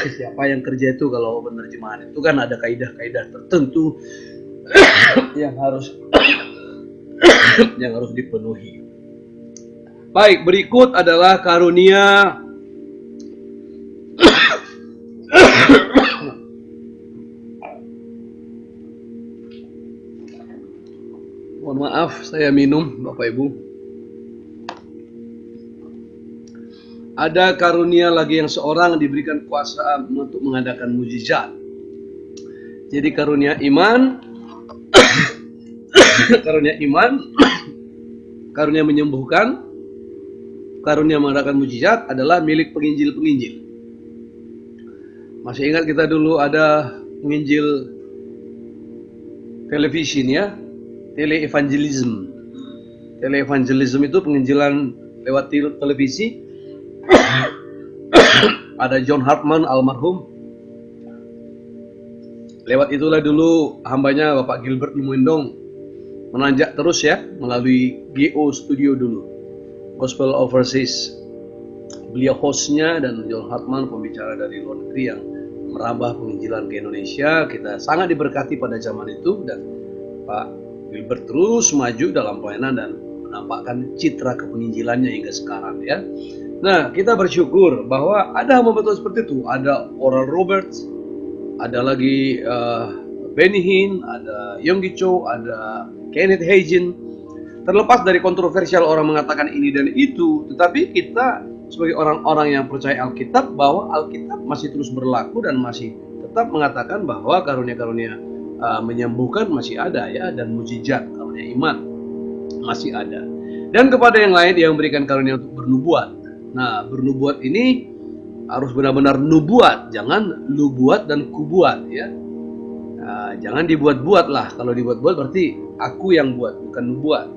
Siapa yang kerja itu kalau penerjemahan itu kan ada kaidah-kaidah tertentu yang harus dipenuhi. Baik, berikut adalah karunia mohon maaf, saya minum, Bapak Ibu. Ada karunia lagi yang seorang diberikan kuasa untuk mengadakan mujizat. Jadi karunia iman, karunia iman, karunia menyembuhkan, karunia mengadakan mujizat adalah milik penginjil-penginjil. Masih ingat kita dulu ada penginjil televisi ya, teleevangelism. Teleevangelism itu penginjilan lewat televisi. Ada John Hartman almarhum. Lewat itulah dulu hambanya Bapak Gilbert Lumendong menanjak terus ya melalui GO Studio dulu, Gospel Overseas. Beliau hostnya dan John Hartman pembicara dari luar negeri yang merambah penginjilan ke Indonesia. Kita sangat diberkati pada zaman itu dan Pak Gilbert terus maju dalam pelayanan dan menampakkan citra kepenginjilannya hingga sekarang ya. Nah, kita bersyukur bahwa ada hamba betul seperti itu. Ada Oral Roberts, ada lagi Benny Hinn, ada Yonggi Cho, ada Kenneth Hagin. Terlepas dari kontroversial orang mengatakan ini dan itu, tetapi kita sebagai orang-orang yang percaya Alkitab bahwa Alkitab masih terus berlaku dan masih tetap mengatakan bahwa karunia-karunia menyembuhkan masih ada ya, dan mujizat karunia iman masih ada. Dan kepada yang lain yang memberikan karunia untuk bernubuat. Nah, bernubuat ini harus benar-benar nubuat, jangan lu buat dan ku buat ya. Nah, jangan dibuat-buat lah. Kalau dibuat-buat berarti aku yang buat, bukan nubuat.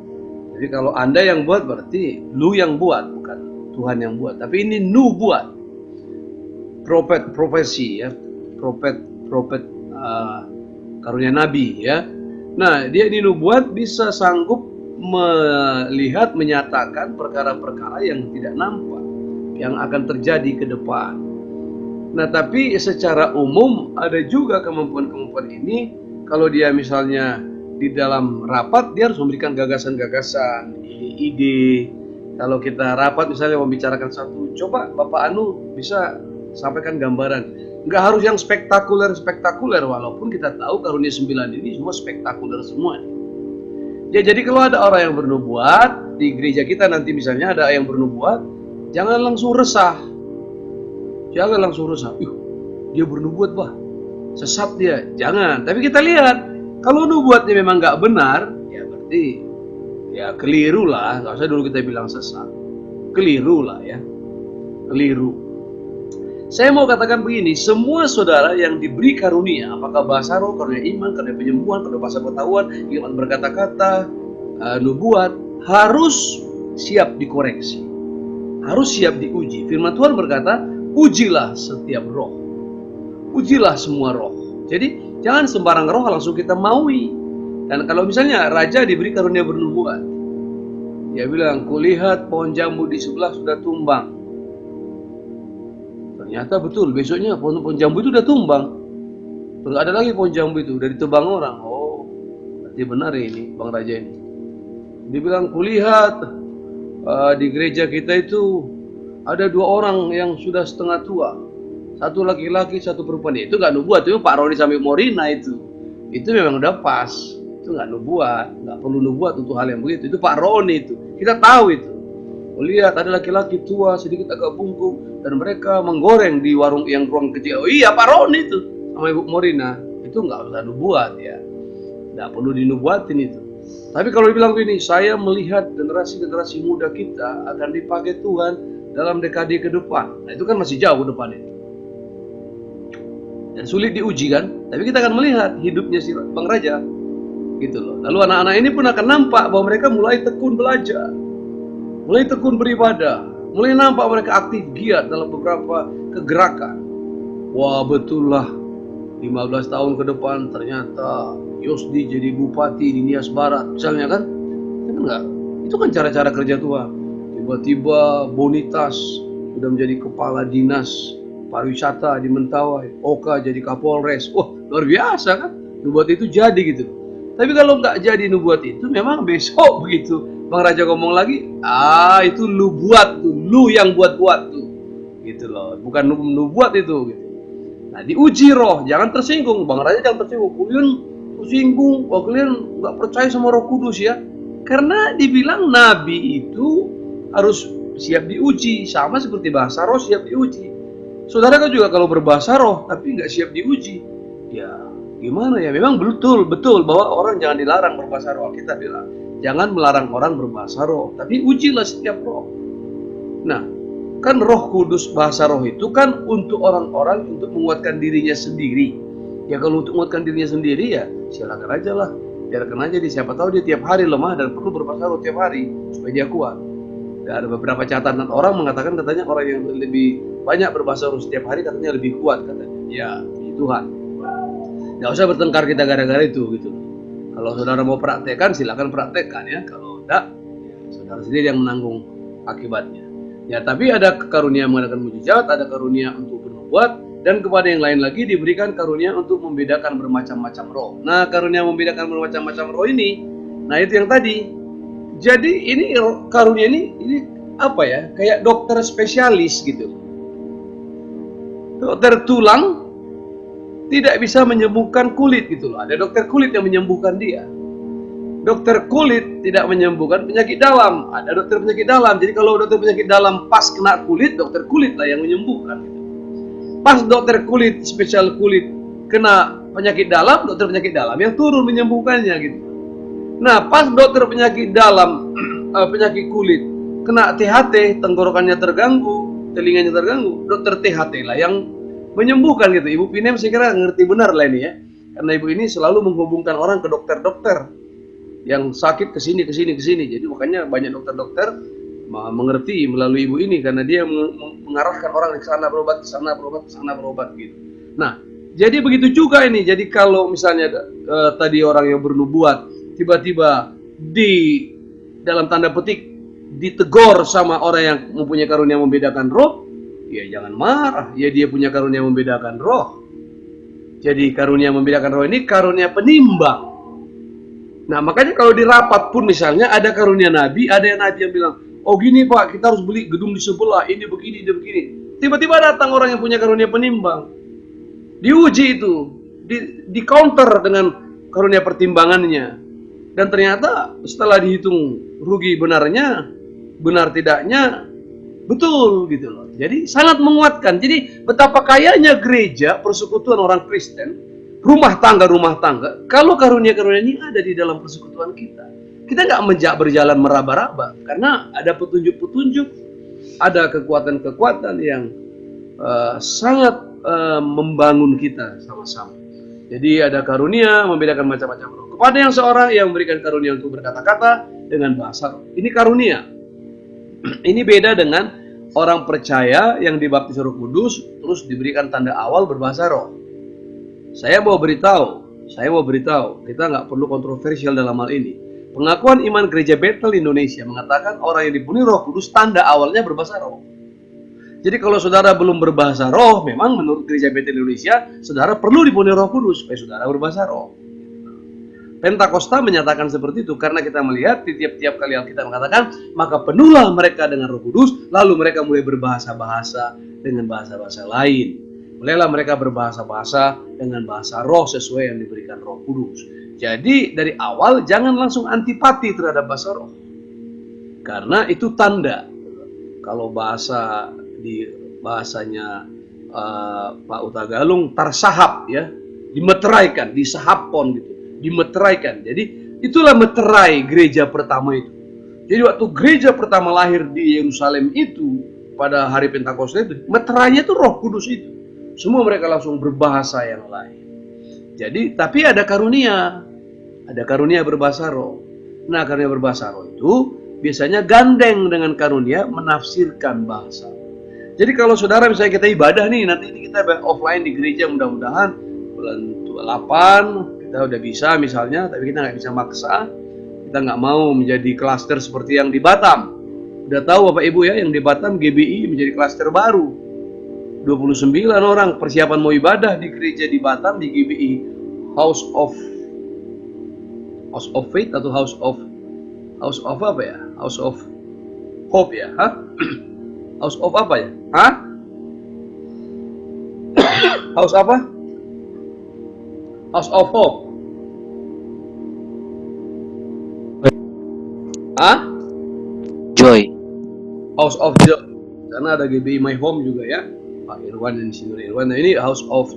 Jadi kalau Anda yang buat berarti lu yang buat, bukan Tuhan yang buat. Tapi ini nubuat. Profesi ya. Propet karunia nabi ya. Nah, dia ini nubuat bisa sanggup melihat, menyatakan perkara-perkara yang tidak nampak, yang akan terjadi ke depan. Nah, tapi secara umum ada juga kemampuan-kemampuan ini. Kalau dia misalnya di dalam rapat, dia harus memberikan gagasan-gagasan, ide-ide. Kalau kita rapat misalnya membicarakan satu, coba Bapak Anu bisa sampaikan gambaran. Nggak harus yang spektakuler, walaupun kita tahu karunia 9 ini semua spektakuler semua. Ya, jadi kalau ada orang yang bernubuat di gereja kita nanti misalnya ada yang bernubuat, jangan langsung resah. Jangan langsung resah. Dia bernubuat bah, sesat dia. Jangan. Tapi kita lihat, kalau nubuatnya memang nggak benar, ya berarti ya keliru lah. Nggak usah dulu kita bilang sesat. Keliru lah ya. Keliru. Saya mau katakan begini, semua saudara yang diberi karunia, apakah bahasa roh, karunia iman, karunia penyembuhan, karunia bahasa pengetahuan, iman berkata-kata, nubuat, harus siap dikoreksi. Harus siap diuji. Firman Tuhan berkata, ujilah setiap roh. Ujilah semua roh. Jadi jangan sembarang roh langsung kita maui. Dan kalau misalnya raja diberi karunia bernubuat, dia bilang, kulihat pohon jambu di sebelah sudah tumbang. Ternyata betul, besoknya pohon jambu itu udah tumbang. Terus ada lagi pohon jambu itu udah ditebang orang. Oh, berarti benar ini Bang Raja ini. Dia bilang, kulihat di gereja kita itu ada 2 orang yang sudah setengah tua. Satu laki-laki, satu perempuan. Itu nggak nubuat, itu Pak Roni sampai Morina itu. Itu memang udah pas. Itu nggak nubuat, nggak perlu nubuat untuk hal yang begitu. Itu Pak Roni itu. Kita tahu itu. Lihat ada laki-laki tua sedikit agak bungkuk dan mereka menggoreng di warung yang ruang kecil. Oh iya Pak Roni itu sama Ibu Morina. Itu nggak usah nubuat ya. Nggak perlu dinubuatin itu. Tapi kalau dibilang begini, saya melihat generasi-generasi muda kita akan dipakai Tuhan dalam dekade ke depan. Nah itu kan masih jauh ke depan itu. Dan sulit diuji kan. Tapi kita akan melihat hidupnya si Bang Raja. Gitu loh. Lalu anak-anak ini pun akan nampak bahwa mereka mulai tekun belajar. Mulai tekun beribadah, mulai nampak mereka aktif giat dalam beberapa kegerakan. Wah betul lah, 15 tahun ke depan ternyata Yosdi jadi bupati di Nias Barat, misalnya kan? Kan enggak. Itu kan cara-cara kerja Tuhan. Tiba-tiba Bonitas sudah menjadi kepala dinas pariwisata di Mentawai, Oka jadi Kapolres. Wah, luar biasa kan? Nubuat itu jadi gitu. Tapi kalau nggak jadi nubuat itu, memang besok begitu Bang Raja ngomong lagi, itu lu buat tuh, lu yang buat-buat tuh, gitu loh. Bukan nubuat itu. Gitu. Nah, diuji roh, jangan tersinggung. Bang Raja jangan tersinggung. Kalian tersinggung, kalian nggak percaya sama Roh Kudus ya? Karena dibilang nabi itu harus siap diuji, sama seperti bahasa roh siap diuji. Saudara kan juga kalau berbahasa roh, tapi nggak siap diuji, ya gimana ya? Memang betul bahwa orang jangan dilarang berbahasa roh. Kita bilang jangan melarang orang berbahasa roh, tapi ujilah setiap roh. Nah, kan Roh Kudus, bahasa roh itu kan untuk orang-orang untuk menguatkan dirinya sendiri. Ya kalau untuk menguatkan dirinya sendiri ya silakan aja lah, biarkan aja dia, siapa tahu dia tiap hari lemah dan perlu berbahasa roh tiap hari supaya dia kuat. Dan ada beberapa catatan orang mengatakan katanya orang yang lebih banyak berbahasa roh setiap hari katanya lebih kuat katanya. Ya, Tuhan. Nggak usah bertengkar kita gara-gara itu gitu. Kalau saudara mau praktekkan silakan praktekkan ya. Kalau enggak, ya, saudara sendiri yang menanggung akibatnya. Ya, tapi ada karunia mengadakan mujizat, ada karunia untuk bernubuat, dan kepada yang lain lagi diberikan karunia untuk membedakan bermacam-macam roh. Nah, karunia membedakan bermacam-macam roh ini, nah itu yang tadi. Jadi ini karunia ini apa ya? Kayak dokter spesialis gitu. Dokter tulang tidak bisa menyembuhkan kulit gitu loh. Ada dokter kulit yang menyembuhkan dia. Dokter kulit tidak menyembuhkan penyakit dalam. Ada dokter penyakit dalam. Jadi kalau dokter penyakit dalam pas kena kulit, dokter kulit lah yang menyembuhkan. Gitu. Pas dokter kulit, spesial kulit kena penyakit dalam, dokter penyakit dalam yang turun menyembuhkannya gitu. Nah, pas dokter penyakit dalam, penyakit kulit kena THT, tenggorokannya terganggu, telinganya terganggu, dokter THT lah yang menyembuhkan gitu. Ibu Pinem saya kira ngerti benar lah ini ya. Karena ibu ini selalu menghubungkan orang ke dokter-dokter yang sakit ke sini. Jadi makanya banyak dokter-dokter mengerti melalui ibu ini karena dia mengarahkan orang ke sana berobat, ke sana berobat, ke sana berobat gitu. Nah, jadi begitu juga ini. Jadi kalau misalnya tadi orang yang bernubuat tiba-tiba di dalam tanda petik ditegur sama orang yang mempunyai karunia membedakan roh, ya jangan marah, ya dia punya karunia membedakan roh. Jadi karunia membedakan roh ini karunia penimbang. Nah makanya kalau di rapat pun misalnya ada karunia nabi, ada yang nabi yang bilang, oh gini Pak, kita harus beli gedung di sebelah, ini begini, ini begini. Tiba-tiba datang orang yang punya karunia penimbang. Diuji itu, di counter dengan karunia pertimbangannya. Dan ternyata setelah dihitung rugi benarnya, benar tidaknya, betul gitu loh. Jadi sangat menguatkan. Jadi betapa kayanya gereja, persekutuan orang Kristen, rumah tangga, kalau karunia-karunia ini ada di dalam persekutuan kita. Kita nggak berjalan meraba-raba, karena ada petunjuk-petunjuk, ada kekuatan-kekuatan yang sangat membangun kita sama-sama. Jadi ada karunia membedakan macam-macam roh. Kepada yang seorang yang memberikan karunia untuk berkata-kata dengan bahasa roh. Ini karunia. Ini beda dengan orang percaya yang dibaptis Roh Kudus terus diberikan tanda awal berbahasa roh. Saya mau beritahu, kita nggak perlu kontroversial dalam hal ini. Pengakuan iman Gereja Bethel Indonesia mengatakan orang yang dipenuhi Roh Kudus tanda awalnya berbahasa roh. Jadi kalau saudara belum berbahasa roh, memang menurut Gereja Bethel Indonesia, saudara perlu dipenuhi Roh Kudus supaya saudara berbahasa roh. Pentakosta menyatakan seperti itu karena kita melihat di tiap-tiap kali Alkitab mengatakan maka penuhlah mereka dengan Roh Kudus, lalu mereka mulai berbahasa-bahasa dengan bahasa-bahasa lain. Mulailah mereka berbahasa-bahasa dengan bahasa roh sesuai yang diberikan Roh Kudus. Jadi dari awal jangan langsung antipati terhadap bahasa roh. Karena itu tanda. Kalau bahasanya Pak Utagalung tarsahap ya, dimeteraikan, disahapon gitu. Dimeteraikan. Jadi itulah meterai gereja pertama itu. Jadi waktu gereja pertama lahir di Yerusalem itu pada hari Pentakosta itu, meterainya itu Roh Kudus itu. Semua mereka langsung berbahasa yang lain. Jadi tapi ada karunia berbahasa roh. Nah, karunia berbahasa roh itu biasanya gandeng dengan karunia menafsirkan bahasa. Jadi kalau saudara misalnya kita ibadah nih, nanti ini kita offline di gereja mudah-mudahan bulan 8 kita udah bisa misalnya, tapi kita nggak bisa maksa. Kita nggak mau menjadi klaster seperti yang di Batam. Udah tahu Bapak Ibu ya, yang di Batam GBI menjadi klaster baru. 29 orang persiapan mau ibadah di gereja di Batam di GBI House of Faith atau House of apa ya? House of Hope ya? Hah? House of apa ya? Hah? House apa? House of Hope. Hah? Joy. House of Joy. Karena ada GBI My Home juga ya. Pak Irwan dan Sinur Irwan. Nah, ini House of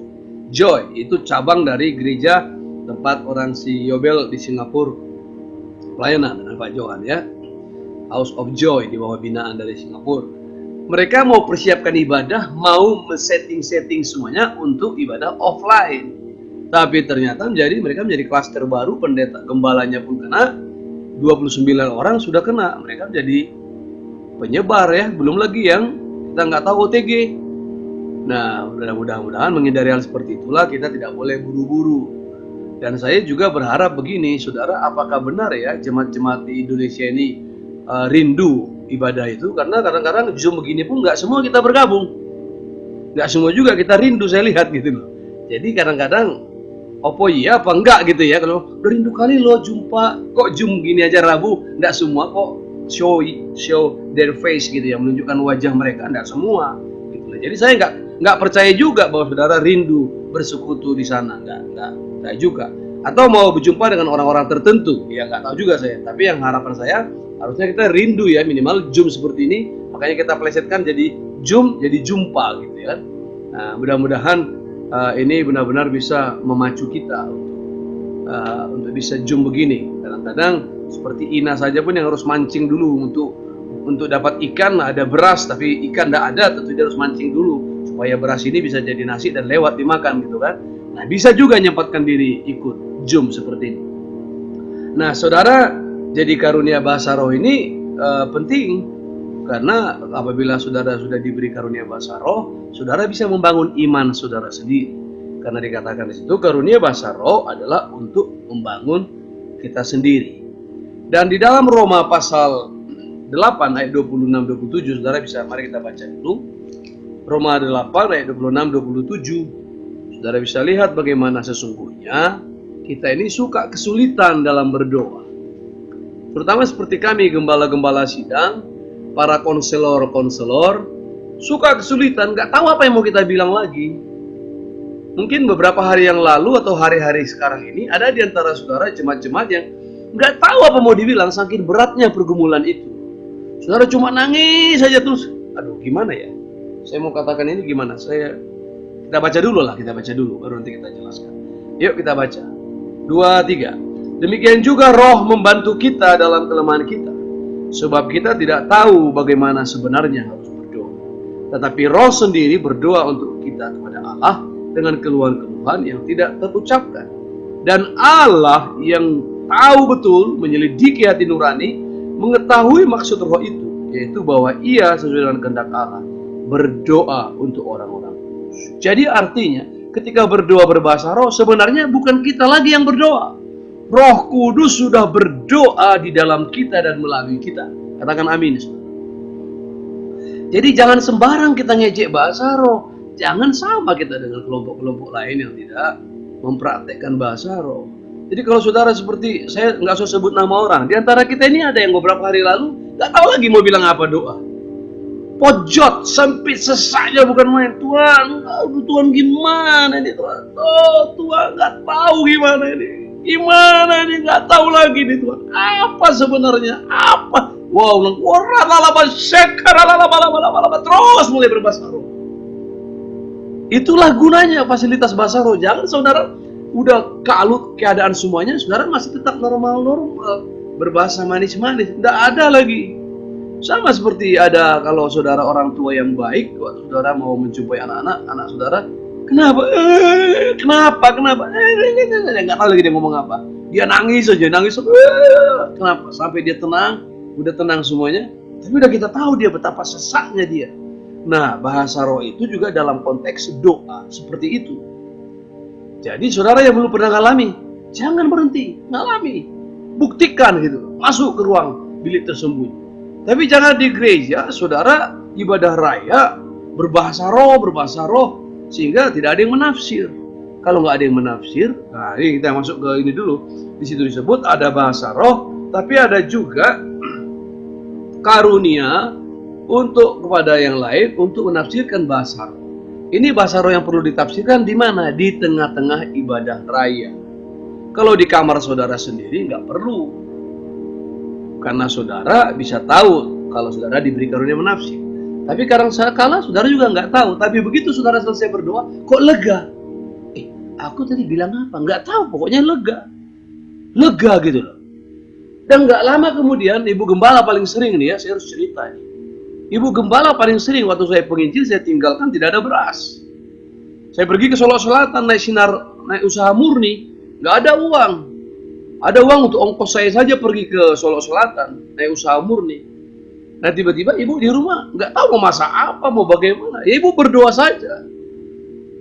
Joy. Itu cabang dari gereja tempat orang si Yobel di Singapura pelayanan dengan Pak Johan ya. House of Joy di bawah binaan dari Singapura. Mereka mau persiapkan ibadah, mau setting semuanya untuk ibadah offline. Tapi ternyata mereka menjadi klaster baru, pendeta gembalanya pun kena, 29 orang sudah kena. Mereka menjadi penyebar ya, belum lagi yang kita nggak tahu OTG. Nah, mudah-mudahan menghindari hal seperti itulah, kita tidak boleh buru-buru. Dan saya juga berharap begini, saudara, apakah benar ya jemaat-jemaat di Indonesia ini rindu ibadah itu? Karena kadang-kadang Zoom begini pun nggak semua kita bergabung, nggak semua juga kita rindu, saya lihat gitu loh. Jadi kadang-kadang opo iya apa enggak gitu ya, kalau udah rindu kali lo jumpa, kok Zoom gini aja Rabu, nggak semua kok show their face gitu ya, menunjukkan wajah mereka, nggak semua gitu. Jadi saya nggak percaya juga bahwa saudara rindu bersekutu di sana, nggak juga. Atau mau berjumpa dengan orang-orang tertentu, ya nggak tahu juga saya. Tapi yang harapan saya harusnya kita rindu ya, minimal Zoom seperti ini. Makanya kita plesetkan jadi Zoom, jadi jumpa gitu ya. Nah, mudah-mudahan ini benar-benar bisa memacu kita untuk bisa Zoom begini. Kadang-kadang seperti Ina saja pun yang harus mancing dulu untuk dapat ikan. Ada beras tapi ikan tidak ada, tentu dia harus mancing dulu supaya beras ini bisa jadi nasi dan lewat dimakan gitu kan. Nah, bisa juga nyempatkan diri ikut Zoom seperti ini. Nah, saudara, jadi karunia bahasa roh ini penting, karena apabila saudara sudah diberi karunia bahasa roh, saudara bisa membangun iman saudara sendiri. Karena dikatakan di situ karunia bahasa roh adalah untuk membangun kita sendiri. Dan di dalam Roma pasal 8 ayat 26-27, saudara bisa, mari kita baca dulu. Roma 8 ayat 26-27. Saudara bisa lihat bagaimana sesungguhnya kita ini suka kesulitan dalam berdoa. Terutama seperti kami gembala-gembala sidang, para konselor suka kesulitan, nggak tahu apa yang mau kita bilang lagi. Mungkin beberapa hari yang lalu atau hari-hari sekarang ini ada di antara saudara jemaat-jemaat yang nggak tahu apa mau dibilang, saking beratnya pergumulan itu. Saudara cuma nangis saja terus. Aduh, gimana ya? Saya mau katakan ini gimana? Kita baca dulu lah, kita baca dulu, baru nanti kita jelaskan. Yuk kita baca. 2, 3. Demikian juga roh membantu kita dalam kelemahan kita. Sebab kita tidak tahu bagaimana sebenarnya harus berdoa. Tetapi roh sendiri berdoa untuk kita kepada Allah dengan keluhan-keluhan yang tidak terucapkan. Dan Allah yang tahu betul, menyelidiki hati nurani, mengetahui maksud roh itu, yaitu bahwa ia sesuai dengan kehendak Allah berdoa untuk orang-orang. Jadi artinya ketika berdoa berbahasa roh, sebenarnya bukan kita lagi yang berdoa. Roh Kudus sudah berdoa di dalam kita dan melalui kita. Katakan amin. Jadi jangan sembarang kita ngejek bahasa roh. Jangan sama kita dengan kelompok-kelompok lain yang tidak mempraktekkan bahasa roh. Jadi kalau saudara seperti, saya nggak usah sebut nama orang, di antara kita ini ada yang beberapa hari lalu nggak tahu lagi mau bilang apa doa. Pojot, sempit, sesaknya bukan main. Tuhan, aduh Tuhan gimana ini Tuhan? Oh Tuhan nggak tahu gimana ini. Gimana ini nggak tahu lagi nih Tuhan. Apa sebenarnya? Apa? Wow, terus mulai berbahasa roh. Itulah gunanya fasilitas bahasa roh. Jangan saudara udah kalut keadaan semuanya, saudara masih tetap normal-normal, berbahasa manis-manis. Tidak ada lagi. Sama seperti ada kalau saudara orang tua yang baik, waktu saudara mau menjumpai anak saudara, kenapa? Nggak tahu lagi dia ngomong apa. Dia nangis aja. Kenapa? Sampai dia tenang, udah tenang semuanya. Tapi udah kita tahu dia betapa sesaknya dia. Nah, bahasa roh itu juga dalam konteks doa seperti itu. Jadi saudara yang belum pernah alami, Jangan berhenti, ngalami. Buktikan gitu, masuk ke ruang bilik tersembunyi. Tapi jangan di gereja, saudara ibadah raya berbahasa roh, sehingga tidak ada yang menafsir. Kalau nggak ada yang menafsir, nah ini kita masuk ke ini dulu. Di situ disebut ada bahasa roh, tapi ada juga karunia untuk kepada yang lain untuk menafsirkan bahasa roh. Ini bahasa roh yang perlu ditafsirkan di mana? Di tengah-tengah ibadah raya. Kalau di kamar saudara sendiri nggak perlu, karena saudara bisa tahu kalau saudara diberi karunia menafsir. Tapi kadang-kala saudara juga nggak tahu. Tapi begitu saudara selesai berdoa, kok lega? Aku tadi bilang apa? Nggak tahu, pokoknya lega. Lega gitu loh. Dan nggak lama kemudian, Ibu Gembala paling sering nih ya, saya harus cerita nih. Ibu Gembala paling sering waktu saya penginjil, saya tinggalkan tidak ada beras. Saya pergi ke Solo Selatan, naik usaha murni, nggak ada uang. Ada uang untuk ongkos saya saja pergi ke Solo Selatan, naik usaha murni. Nah tiba-tiba ibu di rumah nggak tahu mau masak apa, mau bagaimana. Ya ibu berdoa saja.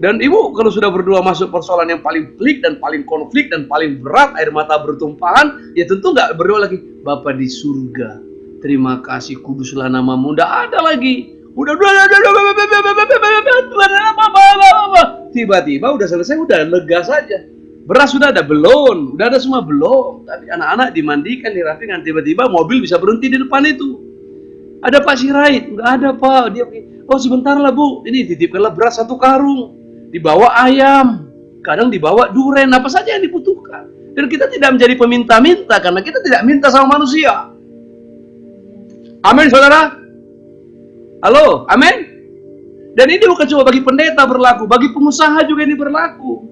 Dan ibu kalau sudah berdoa masuk persoalan yang paling pelik dan paling konflik dan paling berat, air mata bertumpahan, ya tentu nggak berdoa lagi. Bapa di surga, terima kasih, kuduslah namamu. Nggak ada lagi. Tiba-tiba udah selesai, udah lega saja. Beras sudah ada belum? Udah ada semua belum? Tapi anak-anak dimandikan, dirapikan. Tiba-tiba mobil bisa berhenti di depan itu. Ada Pak Sirait? Nggak ada Pak. Dia, oh sebentar lah Bu. Ini titipkanlah beras 1 karung. Dibawa ayam. Kadang dibawa duren. Apa saja yang dibutuhkan. Dan kita tidak menjadi peminta-minta karena kita tidak minta sama manusia. Amin saudara. Halo, amin. Dan ini bukan cuma bagi pendeta berlaku, bagi pengusaha juga ini berlaku.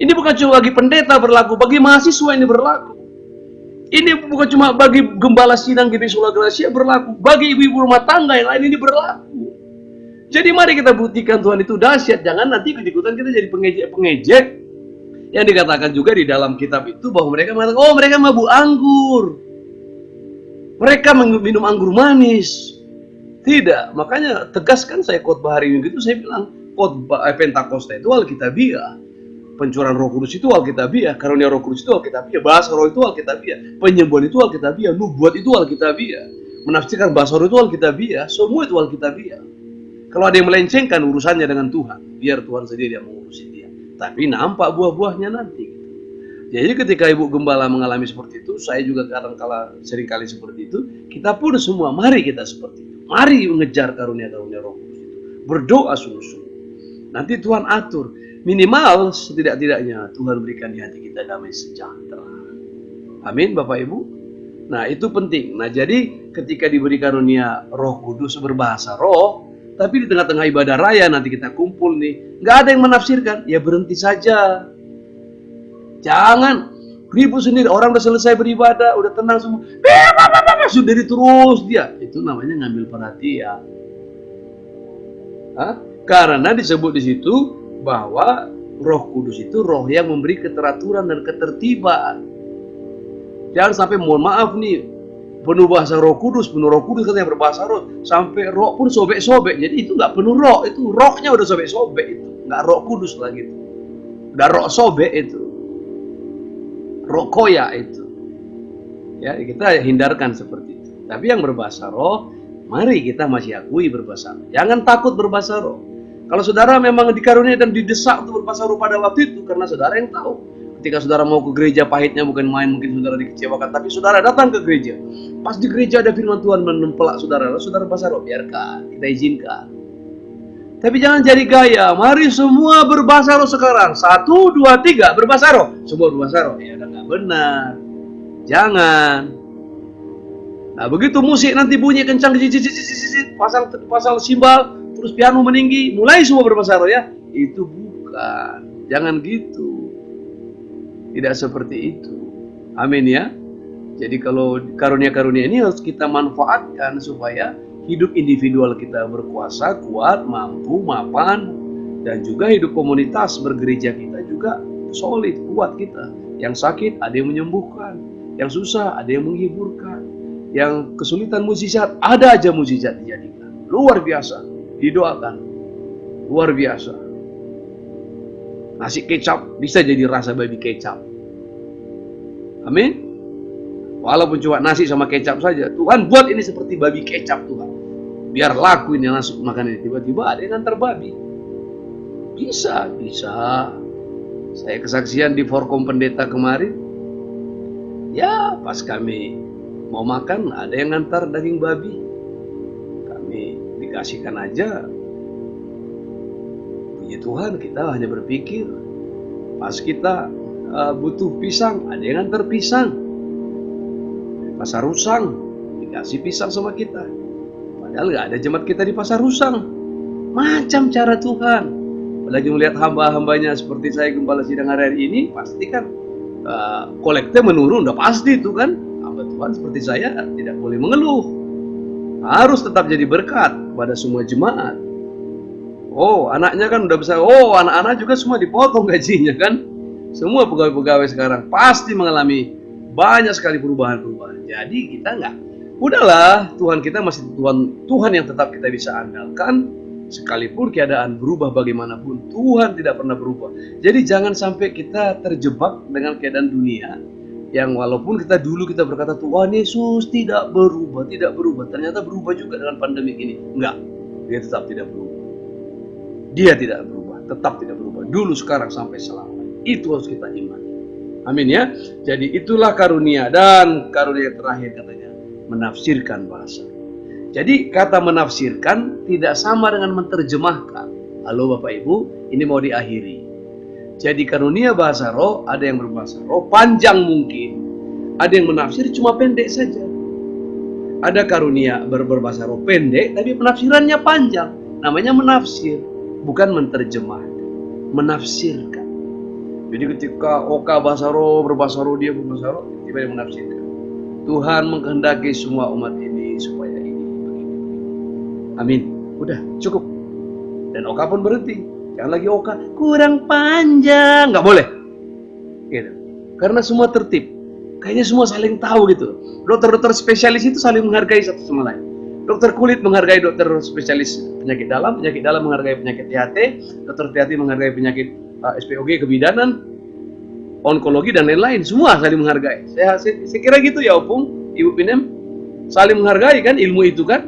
Ini bukan cuma bagi pendeta berlaku, bagi mahasiswa ini berlaku. Ini bukan cuma bagi gembala sidang GBI Solo Gracia berlaku, bagi ibu-ibu rumah tangga yang lain ini berlaku. Jadi mari kita buktikan Tuhan itu dahsyat. Jangan nanti ikut-ikutan kita jadi pengejek-pengejek. Yang dikatakan juga di dalam kitab itu bahwa mereka mengatakan, oh mereka mabuk anggur. Mereka minum anggur manis. Tidak, makanya tegaskan saya khotbah hari ini gitu, saya bilang khotbah Pentakosta itu alkitabiah. Pencurahan Roh Kudus itu alkitabiah, karunia Roh Kudus itu alkitabiah, bahasa roh itu alkitabiah, penyembuhan itu alkitabiah, nubuat itu alkitabiah, menafsirkan bahasa roh itu alkitabiah, semua itu alkitabiah. Kalau ada yang melencengkan urusannya dengan Tuhan, biar Tuhan sendiri yang mengurusi dia. Tapi nampak buah-buahnya nanti. Jadi ketika Ibu Gembala mengalami seperti itu, saya juga kadang-kala seringkali seperti itu. Kita pun semua, mari kita seperti itu. Mari mengejar karunia-karunia Roh Kudus itu. Berdoa sungguh-sungguh. Nanti Tuhan atur. Minimal setidak-tidaknya Tuhan berikan di hati kita damai sejahtera. Amin Bapak Ibu. Nah itu penting. Nah jadi ketika diberi karunia Roh Kudus berbahasa roh, tapi di tengah-tengah ibadah raya nanti kita kumpul nih, nggak ada yang menafsirkan, ya berhenti saja. Jangan ribut sendiri. Orang udah selesai beribadah, udah tenang semua, sudah terus dia. Itu namanya ngambil perhatian. Karena disebut di situ bahwa Roh Kudus itu roh yang memberi keteraturan dan ketertiban. Jangan sampai mohon maaf nih, penuh bahasa Roh Kudus katanya berbahasa roh, sampai roh pun sobek-sobek. Jadi itu nggak penuh roh, itu rohnya udah sobek-sobek itu, nggak Roh Kudus lagi itu, udah roh sobek itu, roh koya itu. Ya kita hindarkan seperti itu. Tapi yang berbahasa roh, mari kita masih akui berbahasa roh. Jangan takut berbahasa roh. Kalau saudara memang dikaruniai dan didesak untuk berbahasa roh pada waktu itu, karena saudara yang tahu. Ketika saudara mau ke gereja, pahitnya bukan main, mungkin saudara dikecewakan, tapi saudara datang ke gereja. Pas di gereja ada firman Tuhan menempelak saudara, saudara berbahasa roh, biarkan, kita izinkan. Tapi jangan jadi gaya, mari semua berbahasa roh sekarang. 1, 2, 3, berbahasa roh. Semua berbahasa roh, ya udah nggak benar. Jangan. Nah begitu musik nanti bunyi kencang, pasang simbal, terus piano meninggi, mulai semua berbahasa roh ya. Itu bukan. Jangan gitu. Tidak seperti itu. Amin ya. Jadi kalau karunia-karunia ini harus kita manfaatkan supaya hidup individual kita berkuasa, kuat, mampu, mapan, dan juga hidup komunitas bergereja kita juga solid, kuat kita. Yang sakit ada yang menyembuhkan, yang susah ada yang menghiburkan, yang kesulitan mukjizat ada aja mukjizat dijadikan. Luar biasa, didoakan. Luar biasa. Nasi kecap bisa jadi rasa babi kecap. Amin. Walaupun cuma nasi sama kecap saja, Tuhan buat ini seperti babi kecap Tuhan. Biar laku ini langsung makan ini. Tiba-tiba ada yang antar babi. Bisa. Saya kesaksian di Forkom Pendeta kemarin. Ya, pas kami mau makan, ada yang ngantar daging babi. Kami dikasihkan aja. Puji Tuhan, kita hanya berpikir. Pas kita butuh pisang, ada yang ngantar pisang. Pasar Rusang dikasih pisang sama kita, padahal nggak ada jemaat kita di Pasar Rusang. Macam cara Tuhan. Apalagi melihat hamba-hambanya seperti saya gembala sidang hari ini, pasti kan kolekte menurun, udah pasti itu kan. Hamba Tuhan seperti saya tidak boleh mengeluh, harus tetap jadi berkat pada semua jemaat. Oh, anaknya kan udah besar, oh anak-anak juga semua dipotong gajinya kan. Semua pegawai-pegawai sekarang pasti mengalami banyak sekali perubahan-perubahan. Jadi kita nggak, udahlah, Tuhan kita masih Tuhan yang tetap kita bisa andalkan. Sekalipun keadaan berubah bagaimanapun, Tuhan tidak pernah berubah. Jadi jangan sampai kita terjebak dengan keadaan dunia yang walaupun kita dulu kita berkata Tuhan Yesus tidak berubah, ternyata berubah juga dengan pandemi ini. Enggak, dia tetap tidak berubah. Dia tidak berubah, tetap tidak berubah. Dulu, sekarang, sampai selamanya. Itu harus kita imani. Amin ya. Jadi itulah karunia, dan karunia terakhir katanya menafsirkan bahasa. Jadi kata menafsirkan tidak sama dengan menerjemahkan. Halo Bapak Ibu, ini mau diakhiri. Jadi karunia bahasa roh, ada yang berbahasa roh panjang mungkin, ada yang menafsir cuma pendek saja. Ada karunia berbahasa roh pendek tapi penafsirannya panjang. Namanya menafsir, bukan menerjemah. Menafsirkan. Jadi ketika Oka bahasa roh, berbahasa roh, dia berbahasa roh, tiba-tiba menafsirkan. Tuhan menghendaki semua umat ini supaya ini begini. Amin. Udah, cukup. Dan Oka pun berhenti. Jangan lagi Oka, kurang panjang. Nggak boleh. Gitu. Karena semua tertib. Kayaknya semua saling tahu gitu. Dokter-dokter spesialis itu saling menghargai satu sama lain. Dokter kulit menghargai dokter spesialis penyakit dalam menghargai penyakit THT, dokter THT menghargai penyakit SPOG, kebidanan, onkologi, dan lain-lain. Semua saling menghargai. Saya kira gitu ya Opung, Ibu Pinem. Saling menghargai kan ilmu itu kan.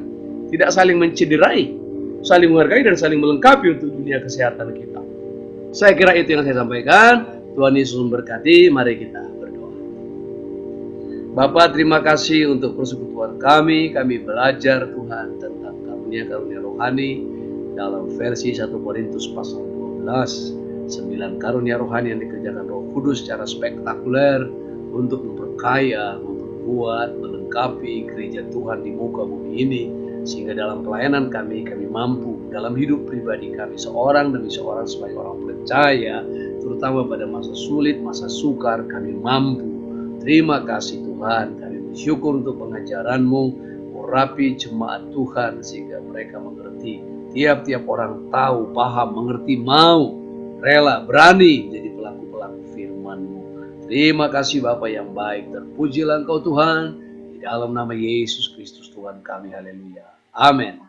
Tidak saling mencederai. Saling menghargai dan saling melengkapi untuk dunia kesehatan kita. Saya kira itu yang saya sampaikan. Tuhan Yesus memberkati. Mari kita berdoa. Bapak, terima kasih untuk persekutuan kami. Kami belajar Tuhan tentang karunia-karunia rohani dalam versi 1 Korintus pasal 12. 9 karunia rohani yang dikerjakan Roh Kudus secara spektakuler untuk memperkaya, memperkuat, melengkapi gereja Tuhan di muka bumi ini, sehingga dalam pelayanan kami mampu dalam hidup pribadi kami seorang demi seorang sebagai orang percaya, terutama pada masa sulit, masa sukar, kami mampu. Terima kasih Tuhan, kami bersyukur untuk pengajaran-Mu, urapi jemaat Tuhan sehingga mereka mengerti. Tiap-tiap orang tahu, paham, mengerti, mau, rela, berani jadi pelaku-pelaku firman-Mu. Terima kasih Bapa yang baik, terpujilah Engkau Tuhan, di dalam nama Yesus Kristus Tuhan kami, haleluya. Amin.